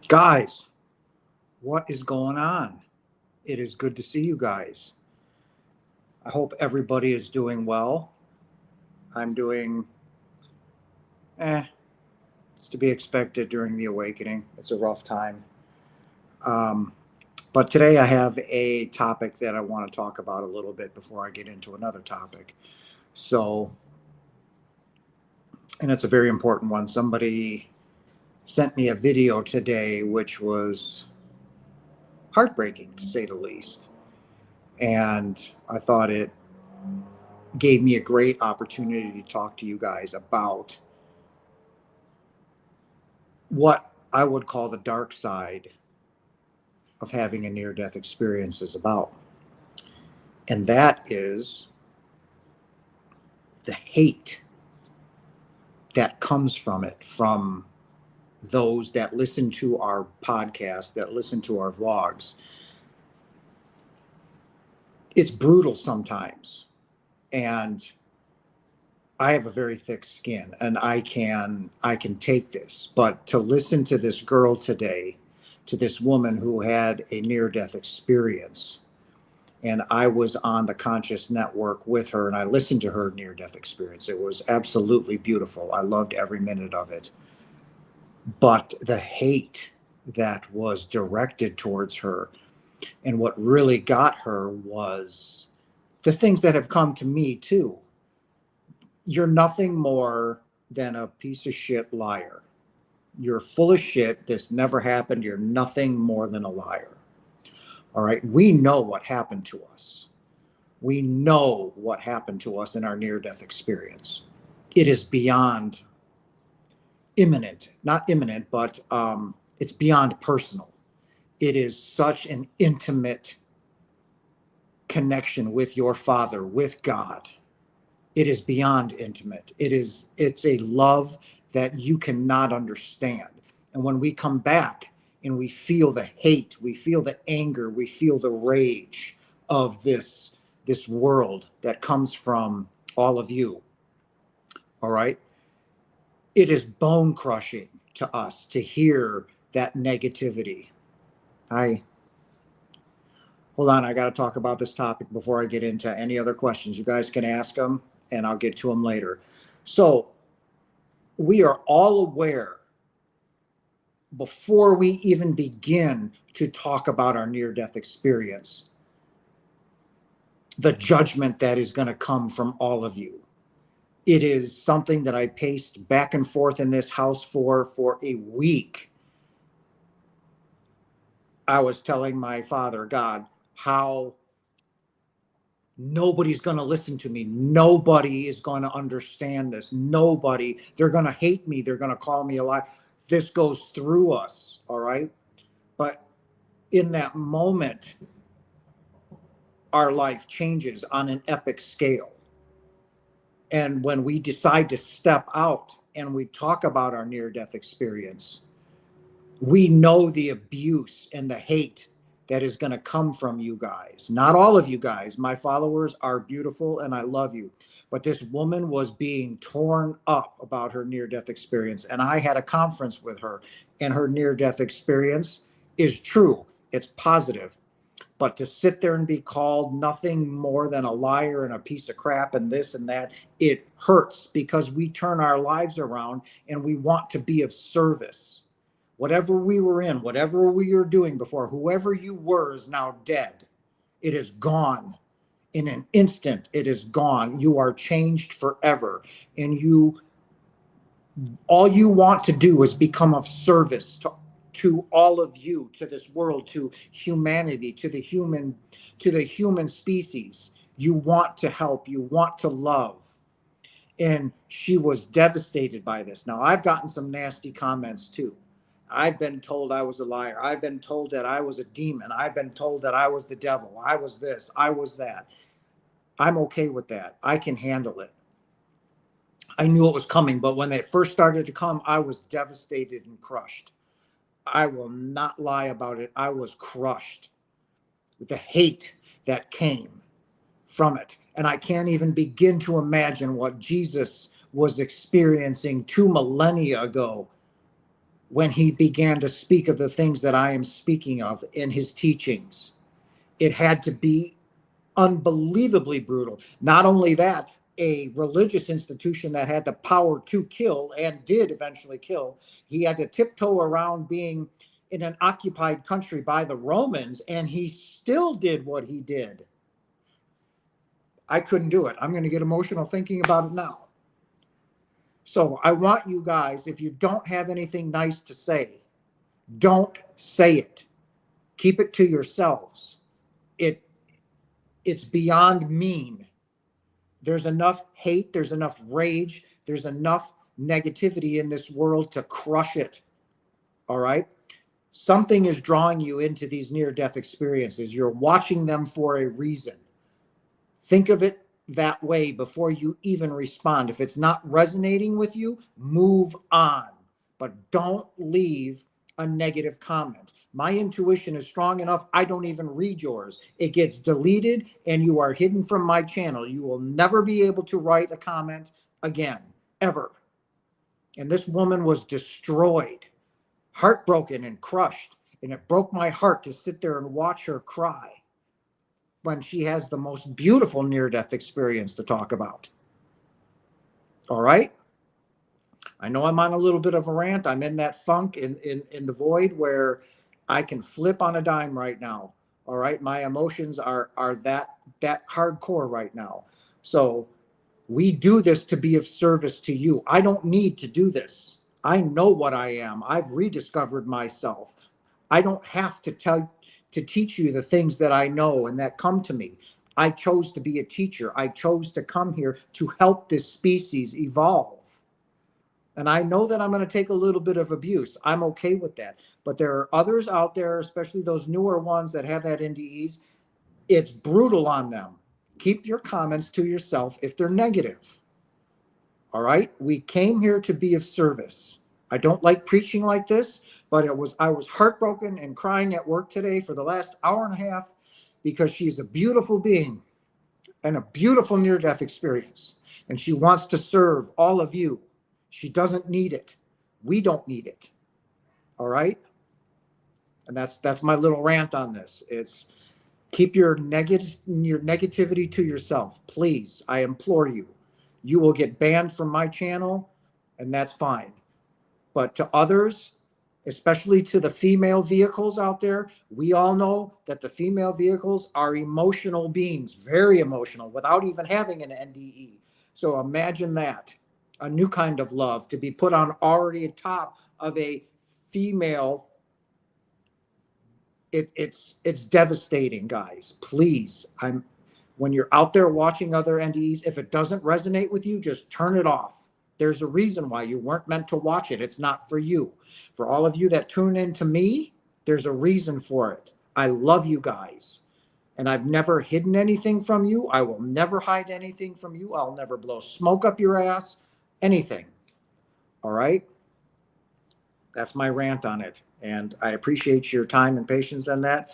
Guys, what is going on? It is good to see you guys. I hope everybody is doing well. I'm doing, it's to be expected during the awakening. It's a rough time. Um, but today I have a topic that I want to talk about a little bit before I get into another topic. So, and it's a very important one. Somebody sent me a video today, which was heartbreaking to say the least. And I thought it gave me a great opportunity to talk to you guys about what I would call the dark side of having a near-death experience is about. And that is the hate that comes from it, from those that listen to our podcast, that listen to our vlogs. It's brutal sometimes. And I have a very thick skin and I can take this, but to listen to this girl today, to this woman who had a near-death experience, and I was on the Conscious Network with her and I listened to her near-death experience. It was absolutely beautiful. I loved every minute of it. But the hate that was directed towards her, and what really got her, was the things that have come to me too. You're nothing more than a piece of shit liar. You're full of shit. This never happened. You're nothing more than a liar. All right. We know what happened to us. We know what happened to us in our near-death experience. It is beyond imminent, not imminent, but it's beyond personal. It is such an intimate connection with your Father, with God. It is beyond intimate. It's a love that you cannot understand. And when we come back and we feel the hate, we feel the anger, we feel the rage of this world that comes from all of you. All right. It is bone crushing to us to hear that negativity. Hold on, I got to talk about this topic before I get into any other questions. You guys can ask them and I'll get to them later. So we are all aware, before we even begin to talk about our near-death experience, the judgment that is going to come from all of you. It is something that I paced back and forth in this house for a week. I was telling my Father, God, how nobody's going to listen to me. Nobody is going to understand this. Nobody. They're going to hate me. They're going to call me a liar. This goes through us, all right? But in that moment, our life changes on an epic scale. And when we decide to step out and we talk about our near-death experience, we know the abuse and the hate that is going to come from you guys. Not all of you guys. My followers are beautiful and I love you. But this woman was being torn up about her near-death experience. And I had a conference with her, and her near-death experience is true. It's positive. But to sit there and be called nothing more than a liar and a piece of crap and this and that, it hurts, because we turn our lives around and we want to be of service. Whatever we were in, whatever we were doing before, whoever you were is now dead. It is gone. In an instant, it is gone. You are changed forever. And all you want to do is become of service to all of you, to this world, to humanity, to the human species. You want to help, you want to love. And she was devastated by this. Now, I've gotten some nasty comments too. I've been told I was a liar. I've been told that I was a demon. I've been told that I was the devil. I was this, I was that. I'm okay with that. I can handle it. I knew it was coming, but when they first started to come, I was devastated and crushed. I will not lie about it. I was crushed with the hate that came from it. And I can't even begin to imagine what Jesus was experiencing 2 millennia ago when he began to speak of the things that I am speaking of in his teachings. It had to be unbelievably brutal. Not only that, a religious institution that had the power to kill and did eventually kill, he had to tiptoe around being in an occupied country by the Romans, and he still did what he did. I couldn't do it. I'm going to get emotional thinking about it now. So I want you guys, if you don't have anything nice to say, don't say it. Keep it to yourselves. It's beyond mean. There's enough hate, there's enough rage, there's enough negativity in this world to crush it. All right? Something is drawing you into these near-death experiences. You're watching them for a reason. Think of it that way before you even respond. If it's not resonating with you, move on. But don't leave a negative comment. My intuition is strong enough, I don't even read yours. It gets deleted and you are hidden from my channel. You will never be able to write a comment again, ever. And this woman was destroyed, heartbroken and crushed. And it broke my heart to sit there and watch her cry when she has the most beautiful near-death experience to talk about. All right? I know I'm on a little bit of a rant. I'm in that funk in the void where I can flip on a dime right now. All right? My emotions are that hardcore right now. So we do this to be of service to you. I don't need to do this. I know what I am. I've rediscovered myself. I don't have to teach you the things that I know and that come to me. I chose to be a teacher. I chose to come here to help this species evolve. And I know that I'm going to take a little bit of abuse. I'm okay with that. But there are others out there, especially those newer ones that have had NDEs. It's brutal on them. Keep your comments to yourself if they're negative. All right? We came here to be of service. I don't like preaching like this, but I was heartbroken and crying at work today for the last hour and a half because she's a beautiful being and a beautiful near-death experience. And she wants to serve all of you. She doesn't need it. We don't need it. All right? And that's my little rant on this. It's keep your negativity to yourself. Please, I implore you. You will get banned from my channel, and that's fine. But to others, especially to the female vehicles out there, we all know that the female vehicles are emotional beings, very emotional, without even having an NDE. So imagine that. A new kind of love to be put on already atop of a female. It's devastating, guys. Please, when you're out there watching other NDEs, if it doesn't resonate with you, just turn it off. There's a reason why you weren't meant to watch it. It's not for you. For all of you that tune in to me, there's a reason for it. I love you guys. And I've never hidden anything from you. I will never hide anything from you. I'll never blow smoke up your ass. Anything. All right? That's my rant on it. And I appreciate your time and patience on that.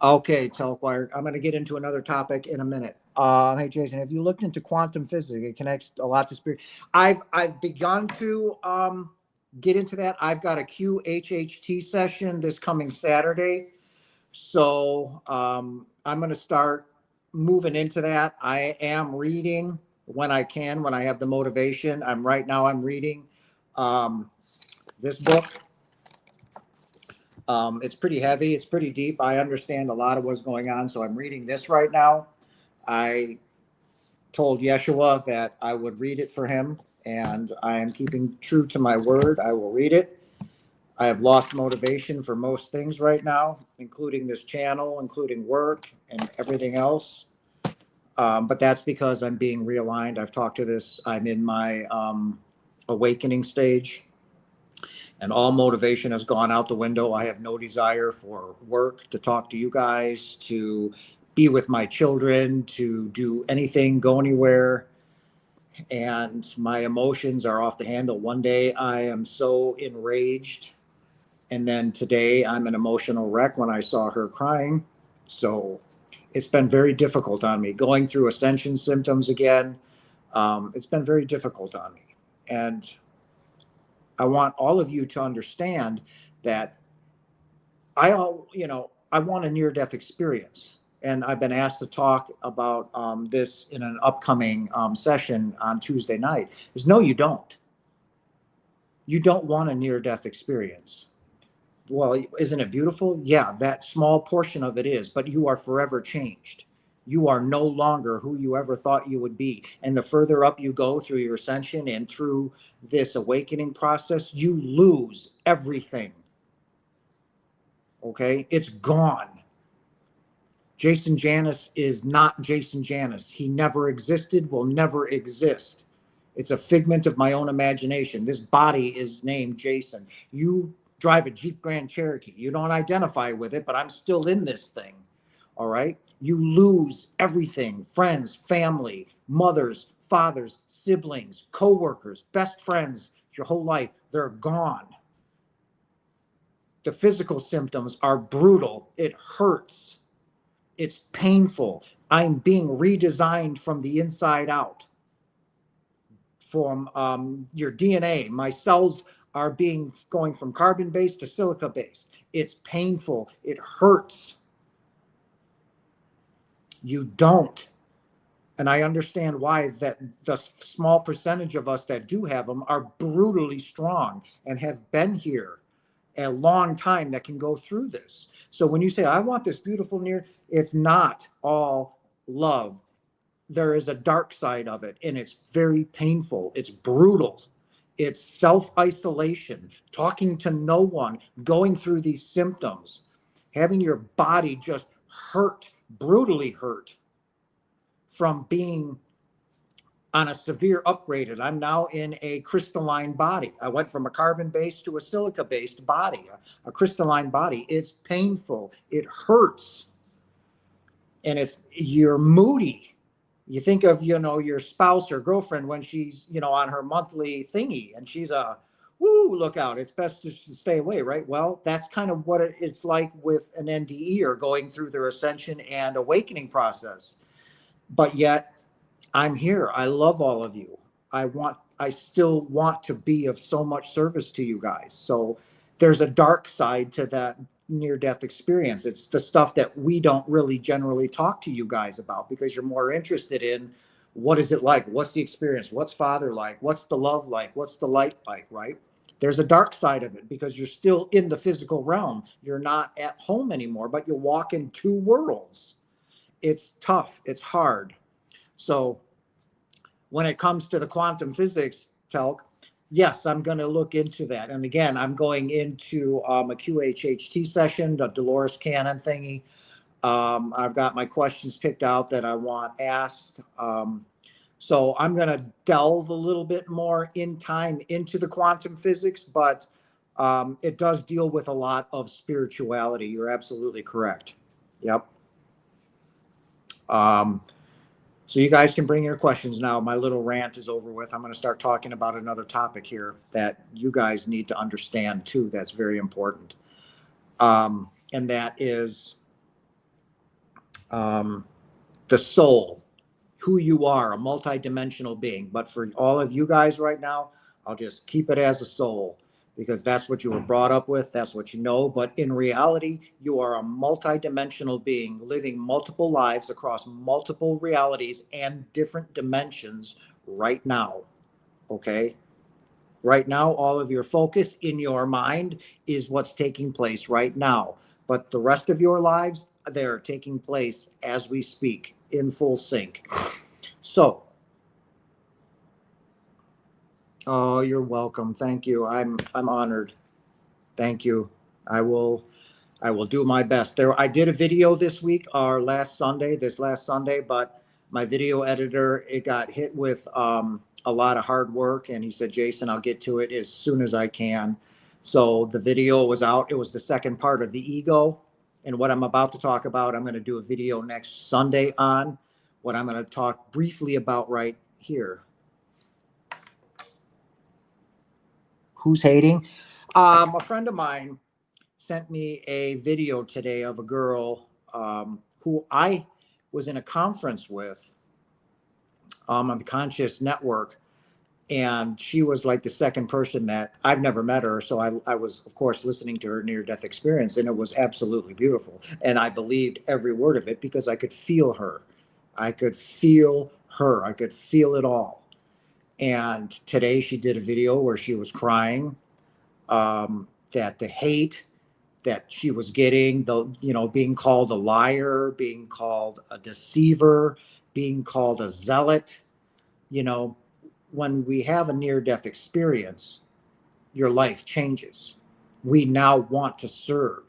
Okay, Telquire, I'm going to get into another topic in a minute. Hey, Jason, have you looked into quantum physics? It connects a lot to spirit. I've begun to get into that. I've got a QHHT session this coming Saturday. So I'm going to start moving into that. I am reading when I can, when I have the motivation. Right now I'm reading this book. It's pretty heavy. It's pretty deep. I understand a lot of what's going on. So I'm reading this right now. I told Yeshua that I would read it for him, and I am keeping true to my word. I will read it. I have lost motivation for most things right now, including this channel, including work and everything else. But that's because I'm being realigned. I've talked to this. I'm in my awakening stage, and all motivation has gone out the window. I have no desire for work, to talk to you guys, to be with my children, to do anything, go anywhere. And my emotions are off the handle. One day I am so enraged, and then today I'm an emotional wreck when I saw her crying. So it's been very difficult on me. Going through ascension symptoms again, it's been very difficult on me. And I want all of you to understand that I want a near-death experience. And I've been asked to talk about this in an upcoming session on Tuesday night. Is no, you don't. You don't want a near-death experience. Well, isn't it beautiful? Yeah, that small portion of it is, but you are forever changed. You are no longer who you ever thought you would be. And the further up you go through your ascension and through this awakening process, you lose everything. Okay? It's gone. Jason Janis is not Jason Janis. He never existed, will never exist. It's a figment of my own imagination. This body is named Jason. You drive a Jeep Grand Cherokee. You don't identify with it, but I'm still in this thing. All right? You lose everything: friends, family, mothers, fathers, siblings, co-workers, best friends, your whole life. They're gone. The physical symptoms are brutal. It hurts. It's painful. I'm being redesigned from the inside out. From your DNA, my cells are going from carbon-based to silica-based. It's painful. It hurts. You don't. And I understand why that the small percentage of us that do have them are brutally strong and have been here a long time that can go through this. So when you say, I want this beautiful near, it's not all love. There is a dark side of it, and it's very painful. It's brutal. It's self-isolation, talking to no one, going through these symptoms, having your body just hurt, brutally hurt from being on a severe upgraded. I'm now in a crystalline body. I went from a carbon-based to a silica-based body, a crystalline body. It's painful. It hurts. And you're moody. You think of, your spouse or girlfriend when she's, on her monthly thingy and she's woo, look out. It's best to stay away, right? Well, that's kind of what it's like with an NDE or going through their ascension and awakening process. But yet, I'm here. I love all of you. I still want to be of so much service to you guys. So there's a dark side to that near-death experience. It's the stuff that we don't really generally talk to you guys about because you're more interested in what is it like? What's the experience? What's Father like? What's the love like? What's the light like, right? There's a dark side of it because you're still in the physical realm. You're not at home anymore, but you walk in two worlds. It's tough. It's hard. So when it comes to the quantum physics, Telk, yes, I'm going to look into that. And again, I'm going into a QHHT session, the Dolores Cannon thingy. I've got my questions picked out that I want asked. So I'm going to delve a little bit more in time into the quantum physics, but it does deal with a lot of spirituality. You're absolutely correct. Yep. So you guys can bring your questions now. My little rant is over with. I'm going to start talking about another topic here that you guys need to understand too. That's very important. And that is the soul, who you are, a multidimensional being. But for all of you guys right now, I'll just keep it as a soul, because that's what you were brought up with. That's what you know. But in reality, you are a multidimensional being living multiple lives across multiple realities and different dimensions right now. Okay? Right now, all of your focus in your mind is what's taking place right now. But the rest of your lives, they're taking place as we speak in full sync. So, oh, you're welcome. Thank you. I'm honored. Thank you. I will do my best. I did a video this week, this last Sunday, but my video editor, it got hit with a lot of hard work, and he said, Jason, I'll get to it as soon as I can. So the video was out. It was the second part of the ego. And what I'm about to talk about, I'm going to do a video next Sunday on what I'm going to talk briefly about right here. Who's hating? A friend of mine sent me a video today of a girl who I was in a conference with on the Conscious Network. And she was like the second person that I've never met her. So I was, of course, listening to her near death experience, and it was absolutely beautiful. And I believed every word of it because I could feel her. I could feel her. I could feel it all. And today she did a video where she was crying, that the hate that she was getting, being called a liar, being called a deceiver, being called a zealot, you know, when we have a near death experience, your life changes. We now want to serve,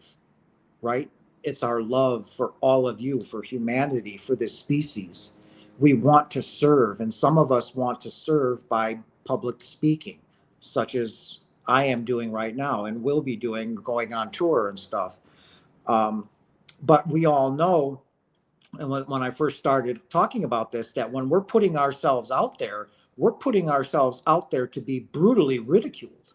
right? It's our love for all of you, for humanity, for this species. We want to serve, and some of us want to serve by public speaking, such as I am doing right now and will be doing, going on tour and stuff. But we all know, and when I first started talking about this, that when we're putting ourselves out there, we're putting ourselves out there to be brutally ridiculed.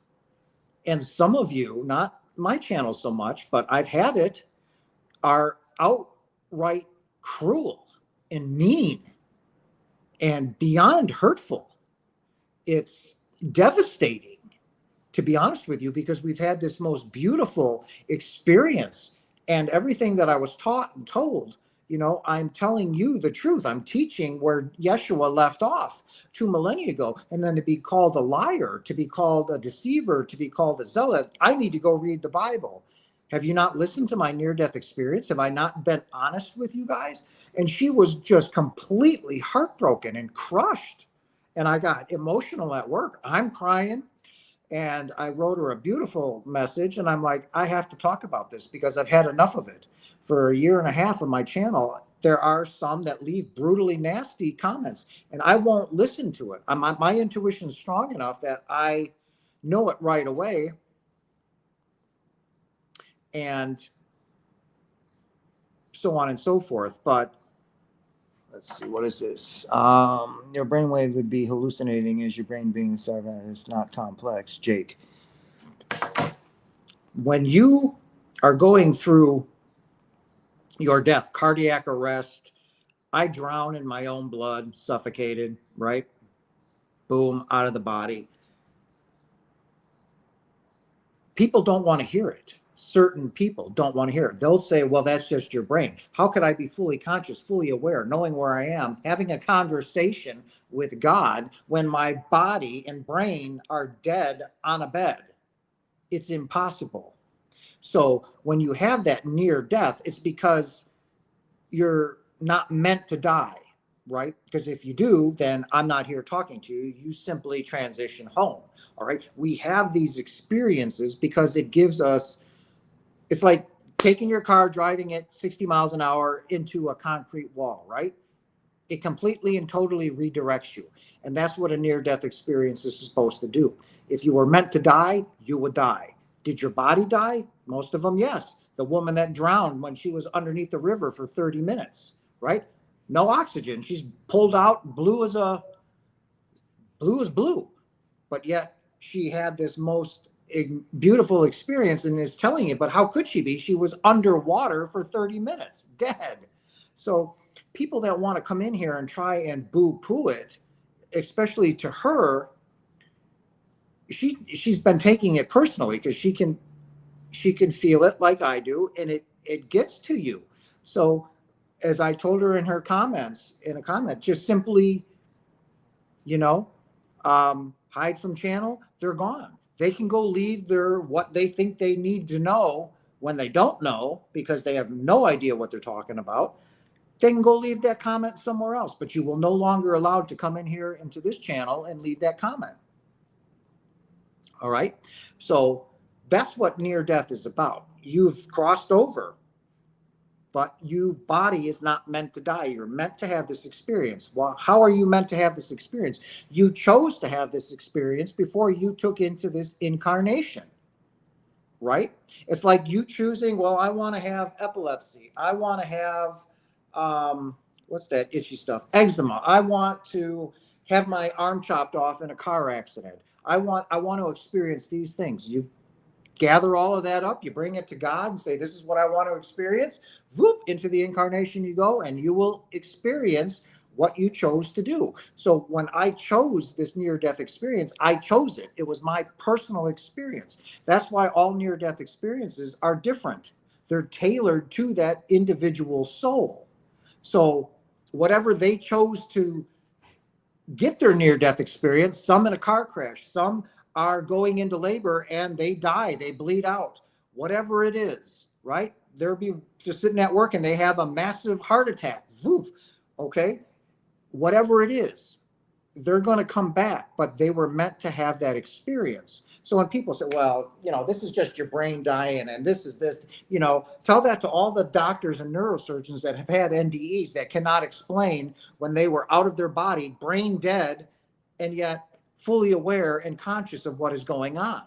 And some of you, not my channel so much, but I've had it, are outright cruel and mean and beyond hurtful. It's devastating, to be honest with you, because we've had this most beautiful experience, and everything that I was taught and told, I'm telling you the truth. I'm teaching where Yeshua left off 2 millennia ago. And then to be called a liar, to be called a deceiver, to be called a zealot, I need to go read the Bible. Have you not listened to my near-death experience? Have I not been honest with you guys? And she was just completely heartbroken and crushed. And I got emotional at work. I'm crying. And I wrote her a beautiful message, and I'm like, I have to talk about this because I've had enough of it. For a year and a half on my channel, there are some that leave brutally nasty comments, and I won't listen to it. My intuition is strong enough that I know it right away. And so on and so forth. But let's see, what is this? Your brainwave would be hallucinating as your brain being starved. It's not complex, Jake. When you are going through your death, cardiac arrest, I drown in my own blood, suffocated, right? Boom, out of the body. People don't want to hear it. Certain people don't want to hear it. They'll say, well, that's just your brain. How could I be fully conscious, fully aware, knowing where I am, having a conversation with God when my body and brain are dead on a bed? It's impossible. So when you have that near death, it's because you're not meant to die, right? Because if you do, then I'm not here talking to you. You simply transition home. All right. We have these experiences because it gives us, it's like taking your car, driving it 60 miles an hour into a concrete wall, right? It completely and totally redirects you. And that's what a near-death experience is supposed to do. If you were meant to die, you would die. Did your body die? Most of them, yes. The woman that drowned when she was underneath the river for 30 minutes, right? No oxygen. She's pulled out, blue as blue. But yet she had this most beautiful experience and is telling it. But how could she be? She was underwater for 30 minutes, dead. So people that want to come in here and try and boo-poo it, especially to her, she's been taking it personally because she can feel it like I do, and it gets to you. So as I told her in a comment, just simply, hide from channel, they're gone. They can go leave what they think they need to know when they don't know because they have no idea what they're talking about. They can go leave that comment somewhere else, but you will no longer allowed to come in here into this channel and leave that comment. All right. So that's what near death is about. You've crossed over, but your body is not meant to die. You're meant to have this experience. Well, how are you meant to have this experience? You chose to have this experience before you took into this incarnation, right? It's like you choosing, well, I want to have epilepsy. I want to have, what's that itchy stuff? Eczema. I want to have my arm chopped off in a car accident. I want to experience these things. You gather all of that up, you bring it to God and say, this is what I want to experience. Whoop, into the incarnation you go, and you will experience what you chose to do. So when I chose this near-death experience, I chose it. It was my personal experience. That's why all near-death experiences are different. They're tailored to that individual soul. So whatever they chose to get their near-death experience, some in a car crash, some are going into labor and they die, they bleed out, whatever it is, right? They'll be just sitting at work and they have a massive heart attack. Woof. Okay, whatever it is, they're going to come back, but they were meant to have that experience. So when people say, well, this is just your brain dying and this is this, tell that to all the doctors and neurosurgeons that have had NDEs that cannot explain when they were out of their body, brain dead, and yet fully aware and conscious of what is going on.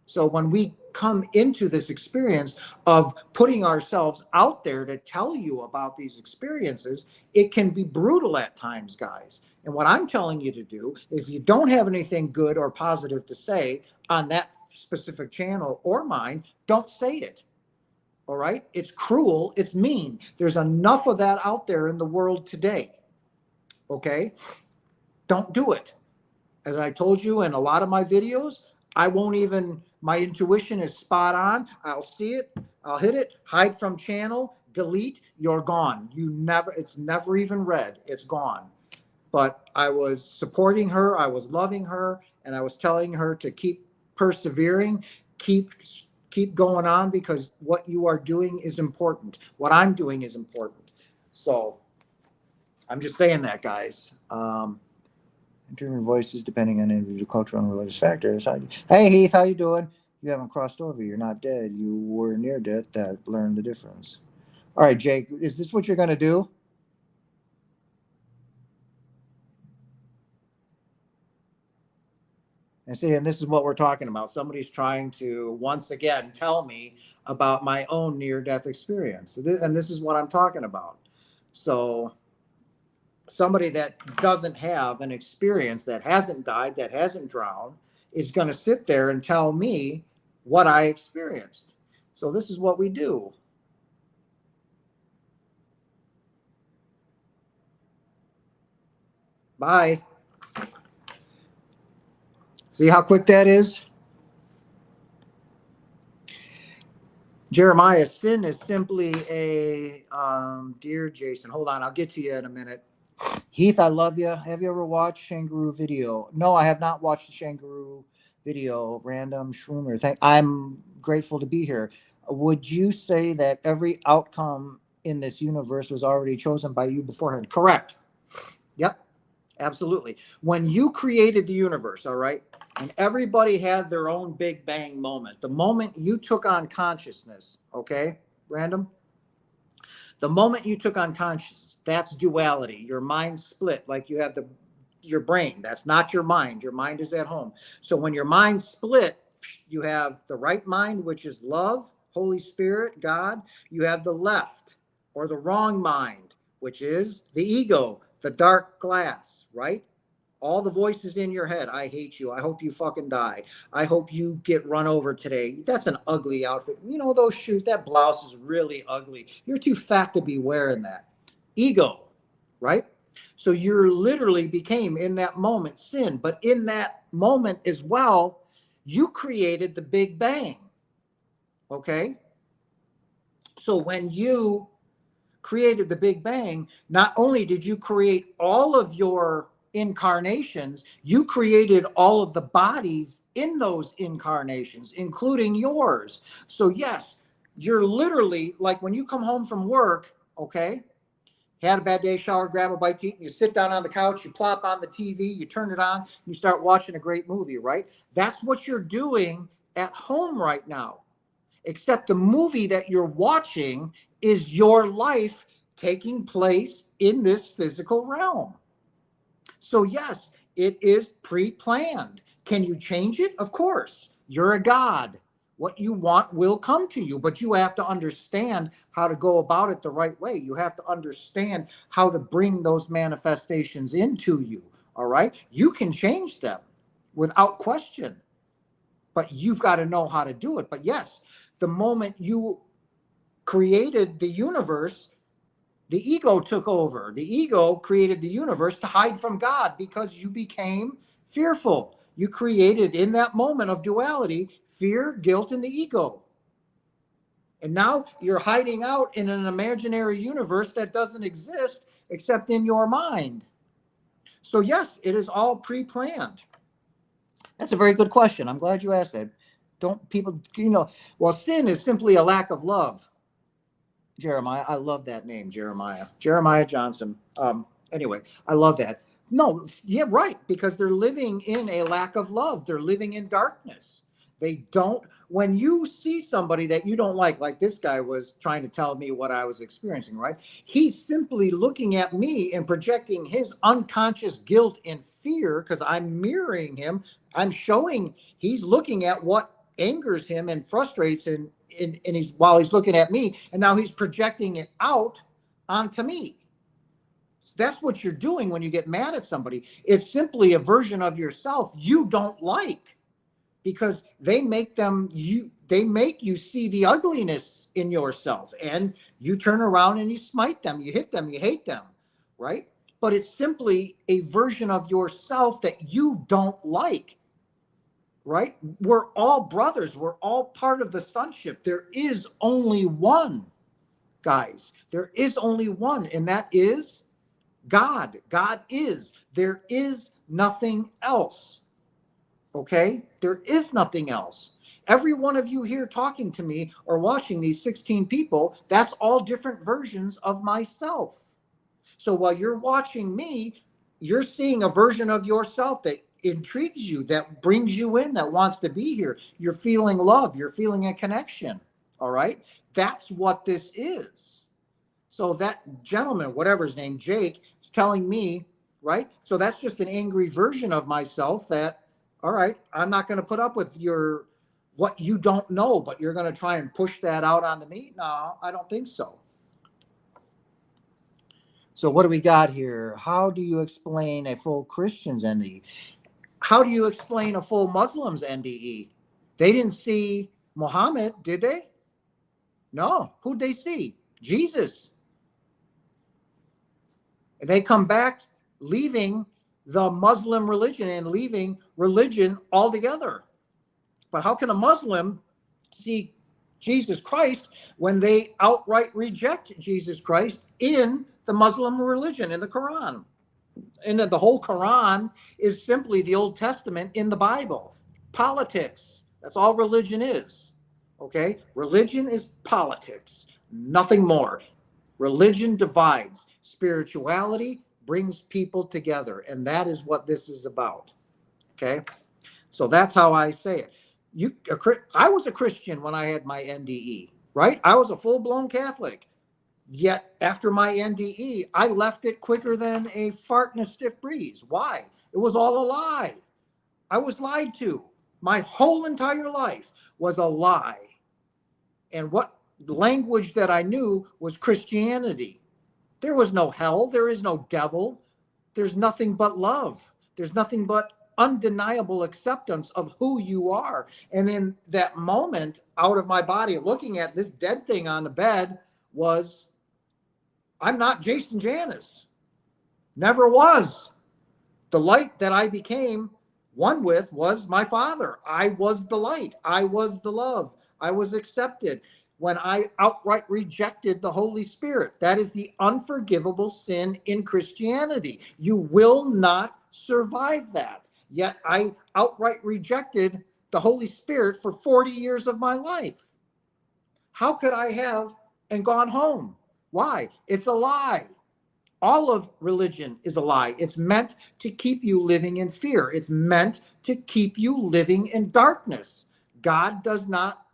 So when we come into this experience of putting ourselves out there to tell you about these experiences, it can be brutal at times, guys. And what I'm telling you to do, if you don't have anything good or positive to say on that specific channel or mine, don't say it. All right? It's cruel. It's mean. There's enough of that out there in the world today. Okay? Don't do it. As I told you in a lot of my videos, I won't even, my intuition is spot on. I'll see it, I'll hit it, hide from channel, delete, you're gone. It's never even read, it's gone. But I was supporting her, I was loving her, and I was telling her to keep persevering, keep going on, because what you are doing is important. What I'm doing is important. So I'm just saying that, guys. Different voices depending on individual cultural and religious factors. Hey Heath, how you doing? You haven't crossed over. You're not dead. You were near death. That learned the difference. All right, Jake, is this what you're going to do? And see, and this is what we're talking about. Somebody's trying to once again tell me about my own near-death experience, and this is what I'm talking about. So somebody that doesn't have an experience, that hasn't died, that hasn't drowned, is going to sit there and tell me what I experienced. So this is what we do. Bye. See how quick that is? Jeremiah, sin is simply a, dear Jason, hold on, I'll get to you in a minute. Heath, I love you. Have you ever watched Shanguru video? No, I have not watched the Shanguru video. Random Shroomer. I'm grateful to be here. Would you say that every outcome in this universe was already chosen by you beforehand? Correct. Yep, absolutely. When you created the universe, all right, and everybody had their own Big Bang moment, the moment you took on consciousness, okay, Random? The moment you took on consciousness, that's duality. Your mind split, like you have your brain. That's not your mind. Your mind is at home. So when your mind split, you have the right mind, which is love, Holy Spirit, God. You have the left or the wrong mind, which is the ego, the dark glass, right? All the voices in your head. I hate you. I hope you fucking die. I hope you get run over today. That's an ugly outfit. Those shoes, that blouse is really ugly. You're too fat to be wearing that. Ego, right? So you literally became in that moment sin. But in that moment as well, you created the Big Bang. Okay? So when you created the Big Bang, not only did you create all of your incarnations, you created all of the bodies in those incarnations, including yours. So yes, you're literally like when you come home from work, okay, had a bad day, shower, grab a bite to eat, and you sit down on the couch, you plop on the TV, you turn it on, you start watching a great movie, right? That's what you're doing at home right now. Except the movie that you're watching is your life taking place in this physical realm. So yes, it is pre-planned. Can you change it? Of course. You're a God. What you want will come to you, but you have to understand how to go about it the right way. You have to understand how to bring those manifestations into you, all right? You can change them without question, but you've got to know how to do it. But yes, the moment you created the universe The ego took over. The ego created the universe to hide from God because you became fearful. You created in that moment of duality fear, guilt, and the ego. And now you're hiding out in an imaginary universe that doesn't exist except in your mind. So yes, it is all pre-planned. That's a very good question. I'm glad you asked that. Don't people, well, sin is simply a lack of love. Jeremiah, I love that name, Jeremiah. Jeremiah Johnson. Anyway, I love that. No, yeah, right, because they're living in a lack of love. They're living in darkness. They don't, when you see somebody that you don't like this guy was trying to tell me what I was experiencing, right? He's simply looking at me and projecting his unconscious guilt and fear because I'm mirroring him. I'm showing, he's looking at what angers him and frustrates him, and he's while he's looking at me, and now he's projecting it out onto me. That's what you're doing when you get mad at somebody. It's simply a version of yourself you don't like, because they make you see the ugliness in yourself, and you turn around and you smite them, you hit them, you hate them, right? But it's simply a version of yourself that you don't like, right? We're all brothers. We're all part of the sonship. There is only one, guys. There is only one, and that is God. God is. There is nothing else. Okay? There is nothing else. Every one of you here talking to me or watching these 16 people, that's all different versions of myself. So while you're watching me, you're seeing a version of yourself that intrigues you, that brings you in, that wants to be here. You're feeling love. You're feeling a connection. All right? That's what this is. So that gentleman, whatever his name, Jake, is telling me, right? So that's just an angry version of myself that, all right, I'm not going to put up with what you don't know, but you're going to try and push that out onto me? No, I don't think so. So what do we got here? How do you explain a full Christian's NDE? How do you explain a full Muslim's NDE? They didn't see Muhammad, did they? No. Who'd they see? Jesus. They come back leaving the Muslim religion and leaving religion altogether. But how can a Muslim see Jesus Christ when they outright reject Jesus Christ in the Muslim religion, in the Quran? And the whole Quran is simply the Old Testament in the Bible. Politics. That's all religion is. Okay? Religion is politics. Nothing more. Religion divides. Spirituality brings people together. And that is what this is about. Okay? So that's how I say it. I was a Christian when I had my NDE, right? I was a full-blown Catholic. Yet after my NDE, I left it quicker than a fart in a stiff breeze. Why? It was all a lie. I was lied to. My whole entire life was a lie. And what language that I knew was Christianity. There was no hell. There is no devil. There's nothing but love. There's nothing but undeniable acceptance of who you are. And in that moment, out of my body, looking at this dead thing on the bed was, I'm not Jason Janis. Never was. The light that I became one with was my Father. I was the light. I was the love. I was accepted. When I outright rejected the Holy Spirit, that is the unforgivable sin in Christianity. You will not survive that. Yet I outright rejected the Holy Spirit for 40 years of my life. How could I have and gone home? Why? It's a lie. All of religion is a lie. It's meant to keep you living in fear. It's meant to keep you living in darkness. God does not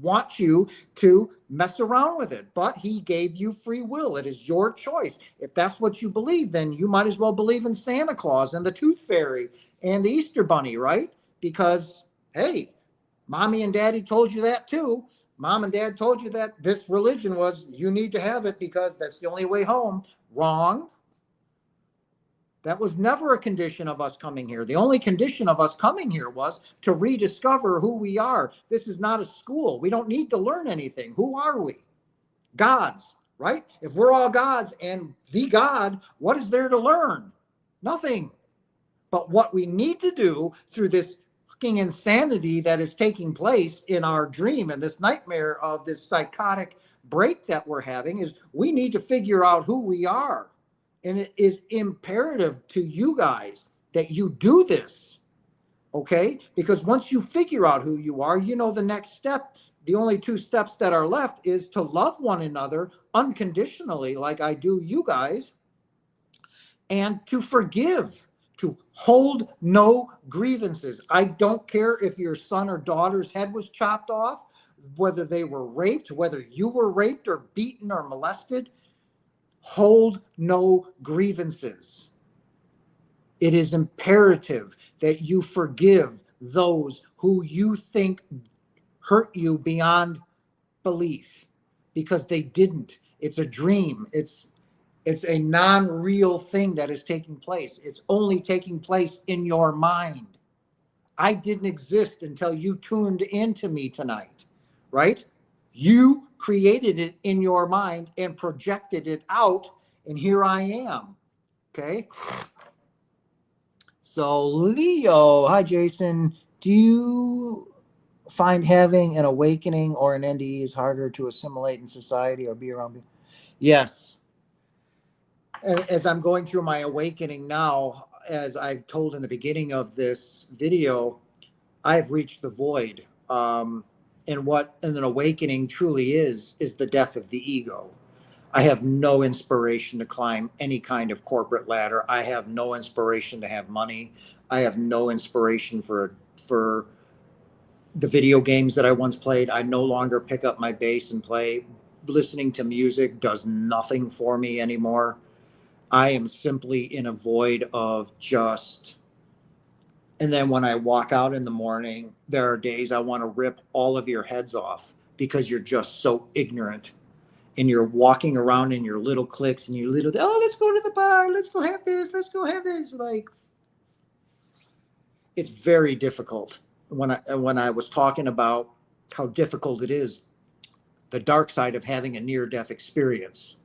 want you to mess around with it, but he gave you free will. It is your choice. If that's what you believe, then you might as well believe in Santa Claus and the Tooth Fairy and the Easter Bunny, right? Because, hey, mommy and daddy told you that too. Mom and dad told you that this religion was, you need to have it because that's the only way home. Wrong. That was never a condition of us coming here. The only condition of us coming here was to rediscover who we are. This is not a school. We don't need to learn anything. Who are we? Gods, right? If we're all gods and the God, what is there to learn? Nothing. But what we need to do through this fucking insanity that is taking place in our dream and this nightmare of this psychotic break that we're having is we need to figure out who we are. And it is imperative to you guys that you do this, okay? Because once you figure out who you are, you know the next step, the only two steps that are left is to love one another unconditionally, like I do you guys, and to forgive, to hold no grievances. I don't care if your son or daughter's head was chopped off, whether they were raped, whether you were raped or beaten or molested. Hold no grievances. It is imperative that you forgive those who you think hurt you beyond belief, because they didn't. It's a dream. It's a non-real thing that is taking place. It's only taking place in your mind. I didn't exist until you tuned into me tonight, right? You created it in your mind and projected it out, and here I am, okay? So Leo, hi Jason, do you find having an awakening or an NDE is harder to assimilate in society or be around people? Yes. As I'm going through my awakening now, as I've told in the beginning of this video, I've reached the void. And what an awakening truly is the death of the ego. I have no inspiration to climb any kind of corporate ladder. I have no inspiration to have money. I have no inspiration for the video games that I once played. I no longer pick up my bass and play. Listening to music does nothing for me anymore. I am simply in a void of just, and then when I walk out in the morning, there are days I want to rip all of your heads off because you're just so ignorant. And you're walking around in your little cliques and your little, oh, let's go to the bar, let's go have this, let's go have this. Like, it's very difficult. When I was talking about how difficult it is, the dark side of having a near-death experience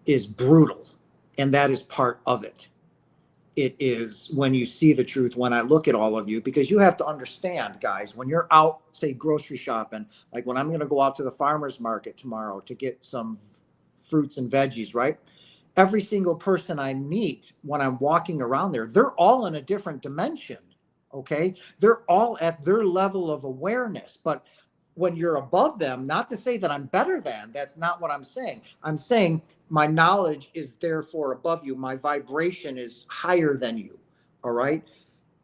is brutal. And that is part of it. It is when you see the truth, when I look at all of you, because you have to understand, guys, when you're out, say, grocery shopping, like when I'm going to go out to the farmer's market tomorrow to get some fruits and veggies, right? Every single person I meet when I'm walking around there, they're all in a different dimension, okay? They're all at their level of awareness. But when you're above them, not to say that I'm better than, that's not what I'm saying. I'm saying my knowledge is therefore above you. My vibration is higher than you. All right.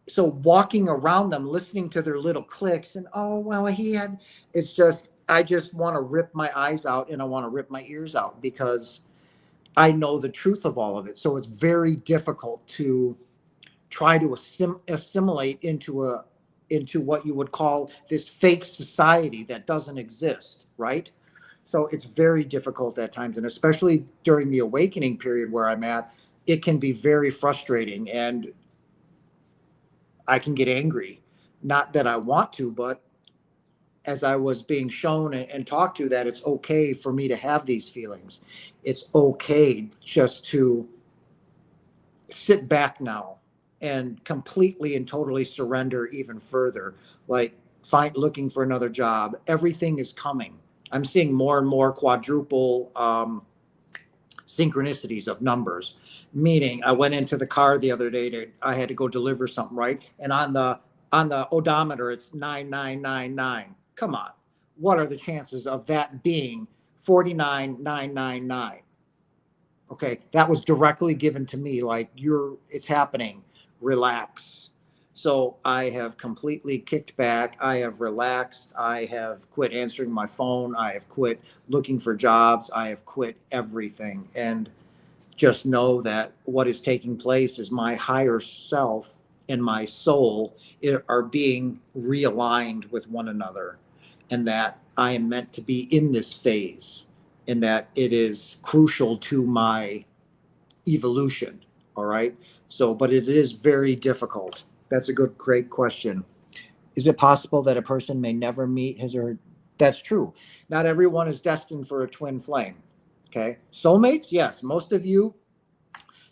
So walking around them, listening to their little clicks and, oh, well, it's just, I just want to rip my eyes out and I want to rip my ears out because I know the truth of all of it. So it's very difficult to try to assimilate into what you would call this fake society that doesn't exist, right? So it's very difficult at times, and especially during the awakening period where I'm at, it can be very frustrating and I can get angry. Not that I want to, but as I was being shown and talked to, that it's okay for me to have these feelings. It's okay just to sit back now and completely and totally surrender even further. Like looking for another job. Everything is coming. I'm seeing more and more quadruple synchronicities of numbers. Meaning, I went into the car the other day I had to go deliver something, right? And on the odometer, it's 9999. Come on, what are the chances of that being 49999? Okay, that was directly given to me. Like it's happening. Relax. So I have completely kicked back. I have relaxed. I have quit answering my phone. I have quit looking for jobs. I have quit everything. And just know that what is taking place is my higher self and my soul are being realigned with one another, and that I am meant to be in this phase, and that it is crucial to my evolution. All right. So, but it is very difficult. That's a great question. Is it possible that a person may never meet his or her? That's true. Not everyone is destined for a twin flame. Okay. Soulmates, yes. Most of you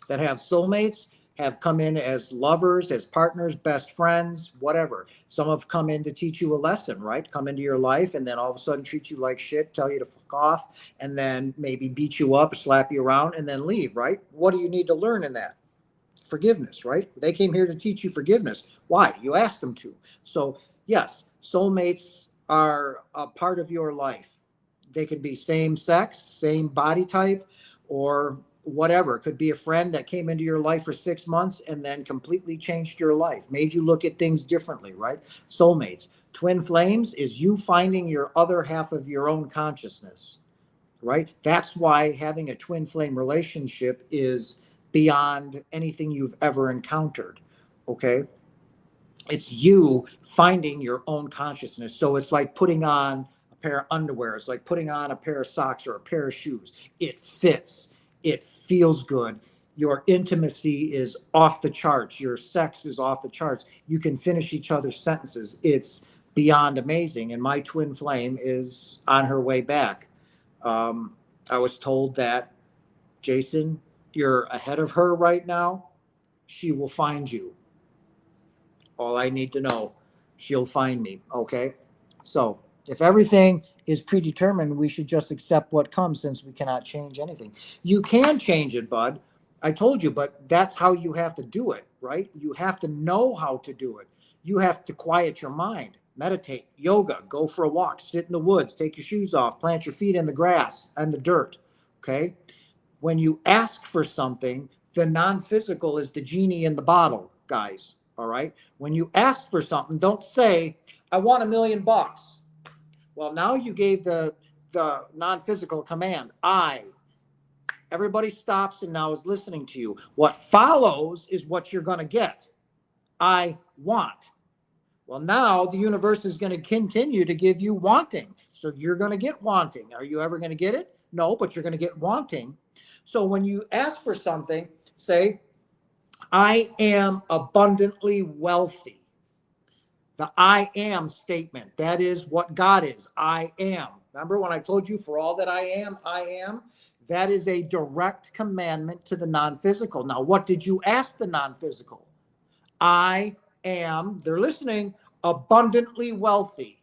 that have soulmates have come in as lovers, as partners, best friends, whatever. Some have come in to teach you a lesson, right? Come into your life and then all of a sudden treat you like shit, tell you to fuck off, and then maybe beat you up, slap you around, and then leave, right? What do you need to learn in that? Forgiveness, right? They came here to teach you forgiveness. Why? You asked them to. So, yes, soulmates are a part of your life. They could be same sex, same body type, or whatever. It could be a friend that came into your life for 6 months and then completely changed your life, made you look at things differently, right? Soulmates. Twin flames is you finding your other half of your own consciousness, right? That's why having a twin flame relationship is beyond anything you've ever encountered. Okay. It's you finding your own consciousness. So it's like putting on a pair of underwear. It's like putting on a pair of socks or a pair of shoes. It fits. It feels good. Your intimacy is off the charts. Your sex is off the charts. You can finish each other's sentences. It's beyond amazing. And my twin flame is on her way back. I was told that, Jason, you're ahead of her right now. She will find you. All I need to know, she'll find me. Okay. So if everything is predetermined, we should just accept what comes since we cannot change anything. You can change it, bud. I told you, but that's how you have to do it, right? You have to know how to do it. You have to quiet your mind, meditate, yoga, go for a walk, sit in the woods, take your shoes off, plant your feet in the grass and the dirt. Okay. When you ask for something, the non-physical is the genie in the bottle, guys. All right. When you ask for something, don't say, I want $1,000,000. Well, now you gave the non-physical command, I. Everybody stops and now is listening to you. What follows is what you're going to get. I want. Well, now the universe is going to continue to give you wanting. So you're going to get wanting. Are you ever going to get it? No, but you're going to get wanting. So when you ask for something, say, I am abundantly wealthy. The I am statement, that is what God is. I am. Remember when I told you for all that I am? That is a direct commandment to the non-physical. Now, what did you ask the non-physical? I am, they're listening, abundantly wealthy.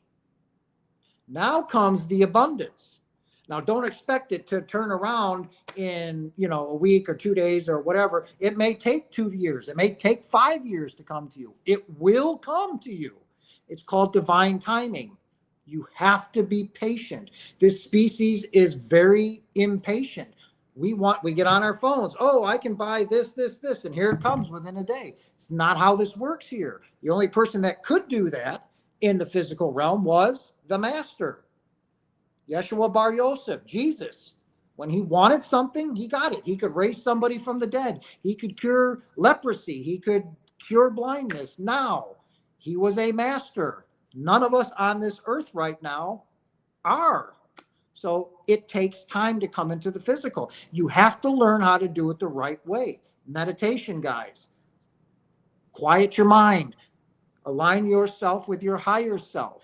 Now comes the abundance. Now, don't expect it to turn around in, a week or 2 days or whatever. It may take 2 years. It may take 5 years to come to you. It will come to you. It's called divine timing. You have to be patient. This species is very impatient. We get on our phones. Oh, I can buy this, and here it comes within a day. It's not how this works here. The only person that could do that in the physical realm was the master, Yeshua Bar Yosef, Jesus. When he wanted something, he got it. He could raise somebody from the dead. He could cure leprosy. He could cure blindness. Now, he was a master. None of us on this earth right now are. So it takes time to come into the physical. You have to learn how to do it the right way. Meditation, guys. Quiet your mind. Align yourself with your higher self.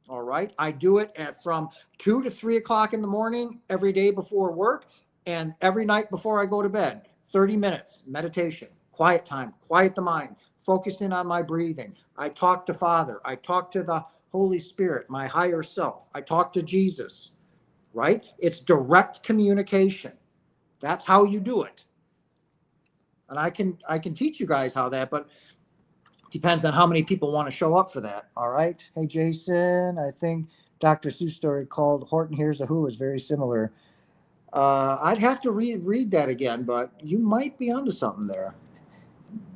All right. I do it from 2 to 3 o'clock in the morning every day before work and every night before I go to bed. 30 minutes meditation, quiet time, quiet the mind, focused in on my breathing. I talk to Father. I talk to the Holy Spirit, my higher self. I talk to Jesus, right? It's direct communication. That's how you do it. And I can teach you guys how that, but depends on how many people want to show up for that. All right. Hey, Jason, I think Dr. Seuss story called Horton Hears a Who is very similar. I'd have to read that again, but you might be onto something there.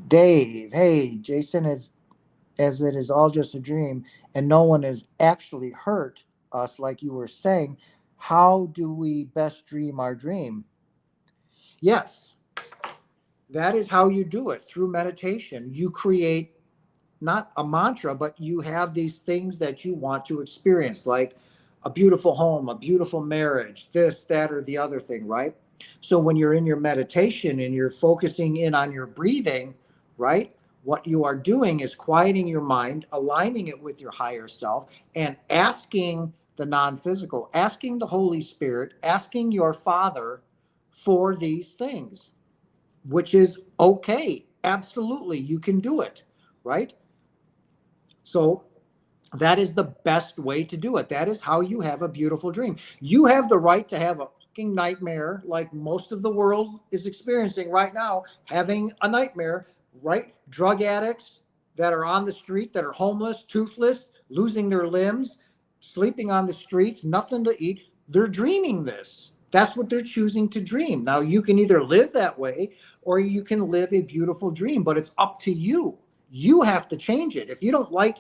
Dave, hey, Jason, as it is all just a dream and no one is actually hurt us like you were saying, how do we best dream our dream? Yes, that is how you do it, through meditation. You create not a mantra, but you have these things that you want to experience, like a beautiful home, a beautiful marriage, this, that, or the other thing, right? So when you're in your meditation and you're focusing in on your breathing, right? What you are doing is quieting your mind, aligning it with your higher self, and asking the non-physical, asking the Holy Spirit, asking your Father for these things, which is okay. Absolutely, you can do it, right? So that is the best way to do it. That is how you have a beautiful dream. You have the right to have a fucking nightmare like most of the world is experiencing right now, having a nightmare, right? Drug addicts that are on the street, that are homeless, toothless, losing their limbs, sleeping on the streets, nothing to eat. They're dreaming this. That's what they're choosing to dream. Now, you can either live that way or you can live a beautiful dream, but it's up to you. You have to change it. If you don't like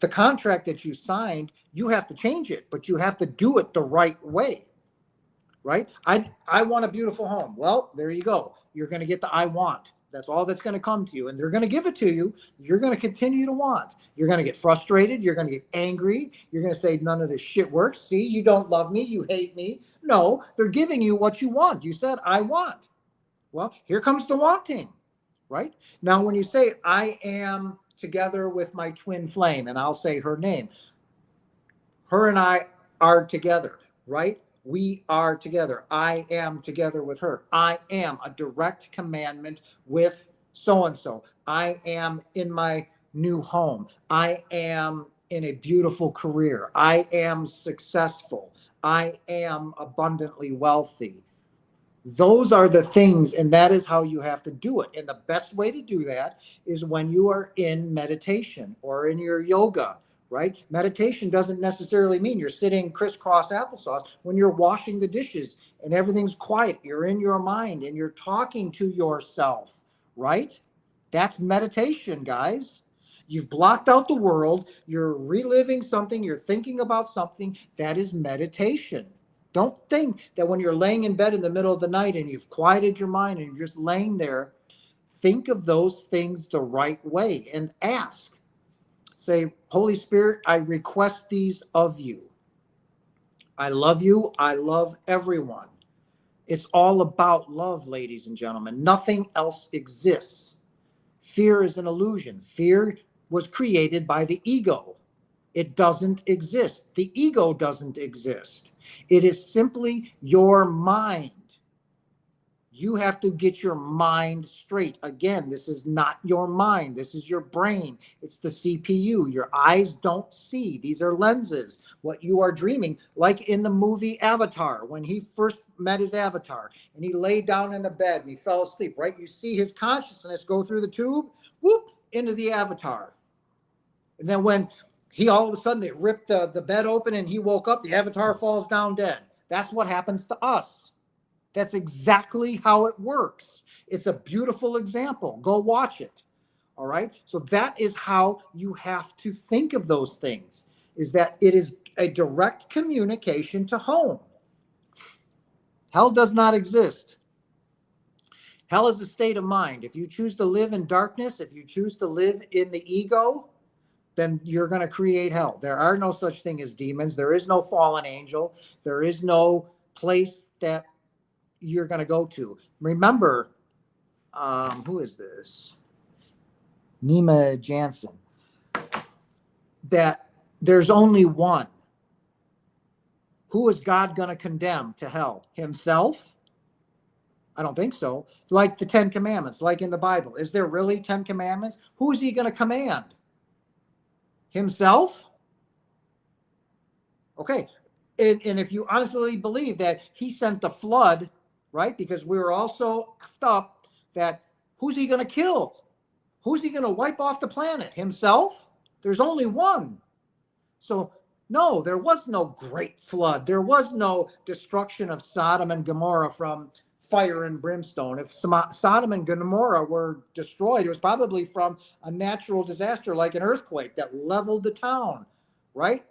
the contract that you signed, you have to change it, but you have to do it the right way, right? I want a beautiful home. Well, there you go. You're going to get the I want. That's all that's going to come to you, and they're going to give it to you. You're going to continue to want. You're going to get frustrated. You're going to get angry. You're going to say, none of this shit works. See, you don't love me. You hate me. No, they're giving you what you want. You said, I want. Well, here comes the wanting, right? Now, when you say, I am together with my twin flame, and I'll say her name, her and I are together, right? We are together. I am together with her. I am a direct commandment with so-and-so. I am in my new home. I am in a beautiful career. I am successful. I am abundantly wealthy. Those are the things, and that is how you have to do it. And the best way to do that is when you are in meditation or in your yoga, right? Meditation doesn't necessarily mean you're sitting crisscross applesauce. When you're washing the dishes and everything's quiet, you're in your mind and you're talking to yourself, right? That's meditation, guys. You've blocked out the world. You're reliving something. You're thinking about something. That is meditation. Don't think that when you're laying in bed in the middle of the night and you've quieted your mind and you're just laying there, think of those things the right way and ask. Say, Holy Spirit, I request these of you. I love you. I love everyone. It's all about love, ladies and gentlemen. Nothing else exists. Fear is an illusion. Fear was created by the ego. It doesn't exist. The ego doesn't exist. It is simply your mind. You have to get your mind straight. Again, this is not your mind. This is your brain. It's the CPU. Your eyes don't see. These are lenses. What you are dreaming, like in the movie Avatar, when he first met his avatar and he laid down in the bed and he fell asleep, right? You see his consciousness go through the tube, whoop, into the avatar. And then when he all of a sudden, they ripped the bed open and he woke up, the avatar falls down dead. That's what happens to us. That's exactly how it works. It's a beautiful example. Go watch it. All right. So that is how you have to think of those things, is that it is a direct communication to home. Hell does not exist. Hell is a state of mind. If you choose to live in darkness, if you choose to live in the ego, then you're going to create hell. There are no such thing as demons. There is no fallen angel. There is no place that you're going to go to. Remember, who is this? Nima Jansen. That there's only one. Who is God going to condemn to hell? Himself? I don't think so. Like the 10 Commandments, like in the Bible. Is there really 10 Commandments? Who is he going to command? Himself? Okay. And if you honestly believe that he sent the flood, right? Because we were all so effed up that who's he going to kill? Who's he going to wipe off the planet? Himself? There's only one. So no, there was no great flood. There was no destruction of Sodom and Gomorrah from fire and brimstone. If Sodom and Gomorrah were destroyed, it was probably from a natural disaster like an earthquake that leveled the town, right?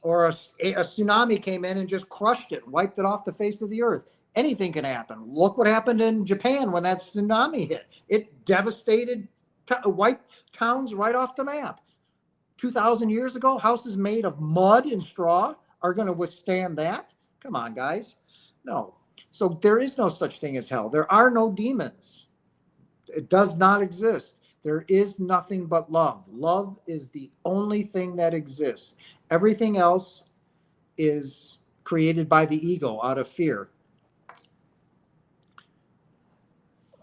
Or a tsunami came in and just crushed it, wiped it off the face of the earth. Anything can happen. Look what happened in Japan when that tsunami hit. It devastated, wiped towns right off the map. 2,000 years ago, houses made of mud and straw are going to withstand that? Come on, guys. No. So there is no such thing as hell. There are no demons. It does not exist. There is nothing but love. Love is the only thing that exists. Everything else is created by the ego out of fear.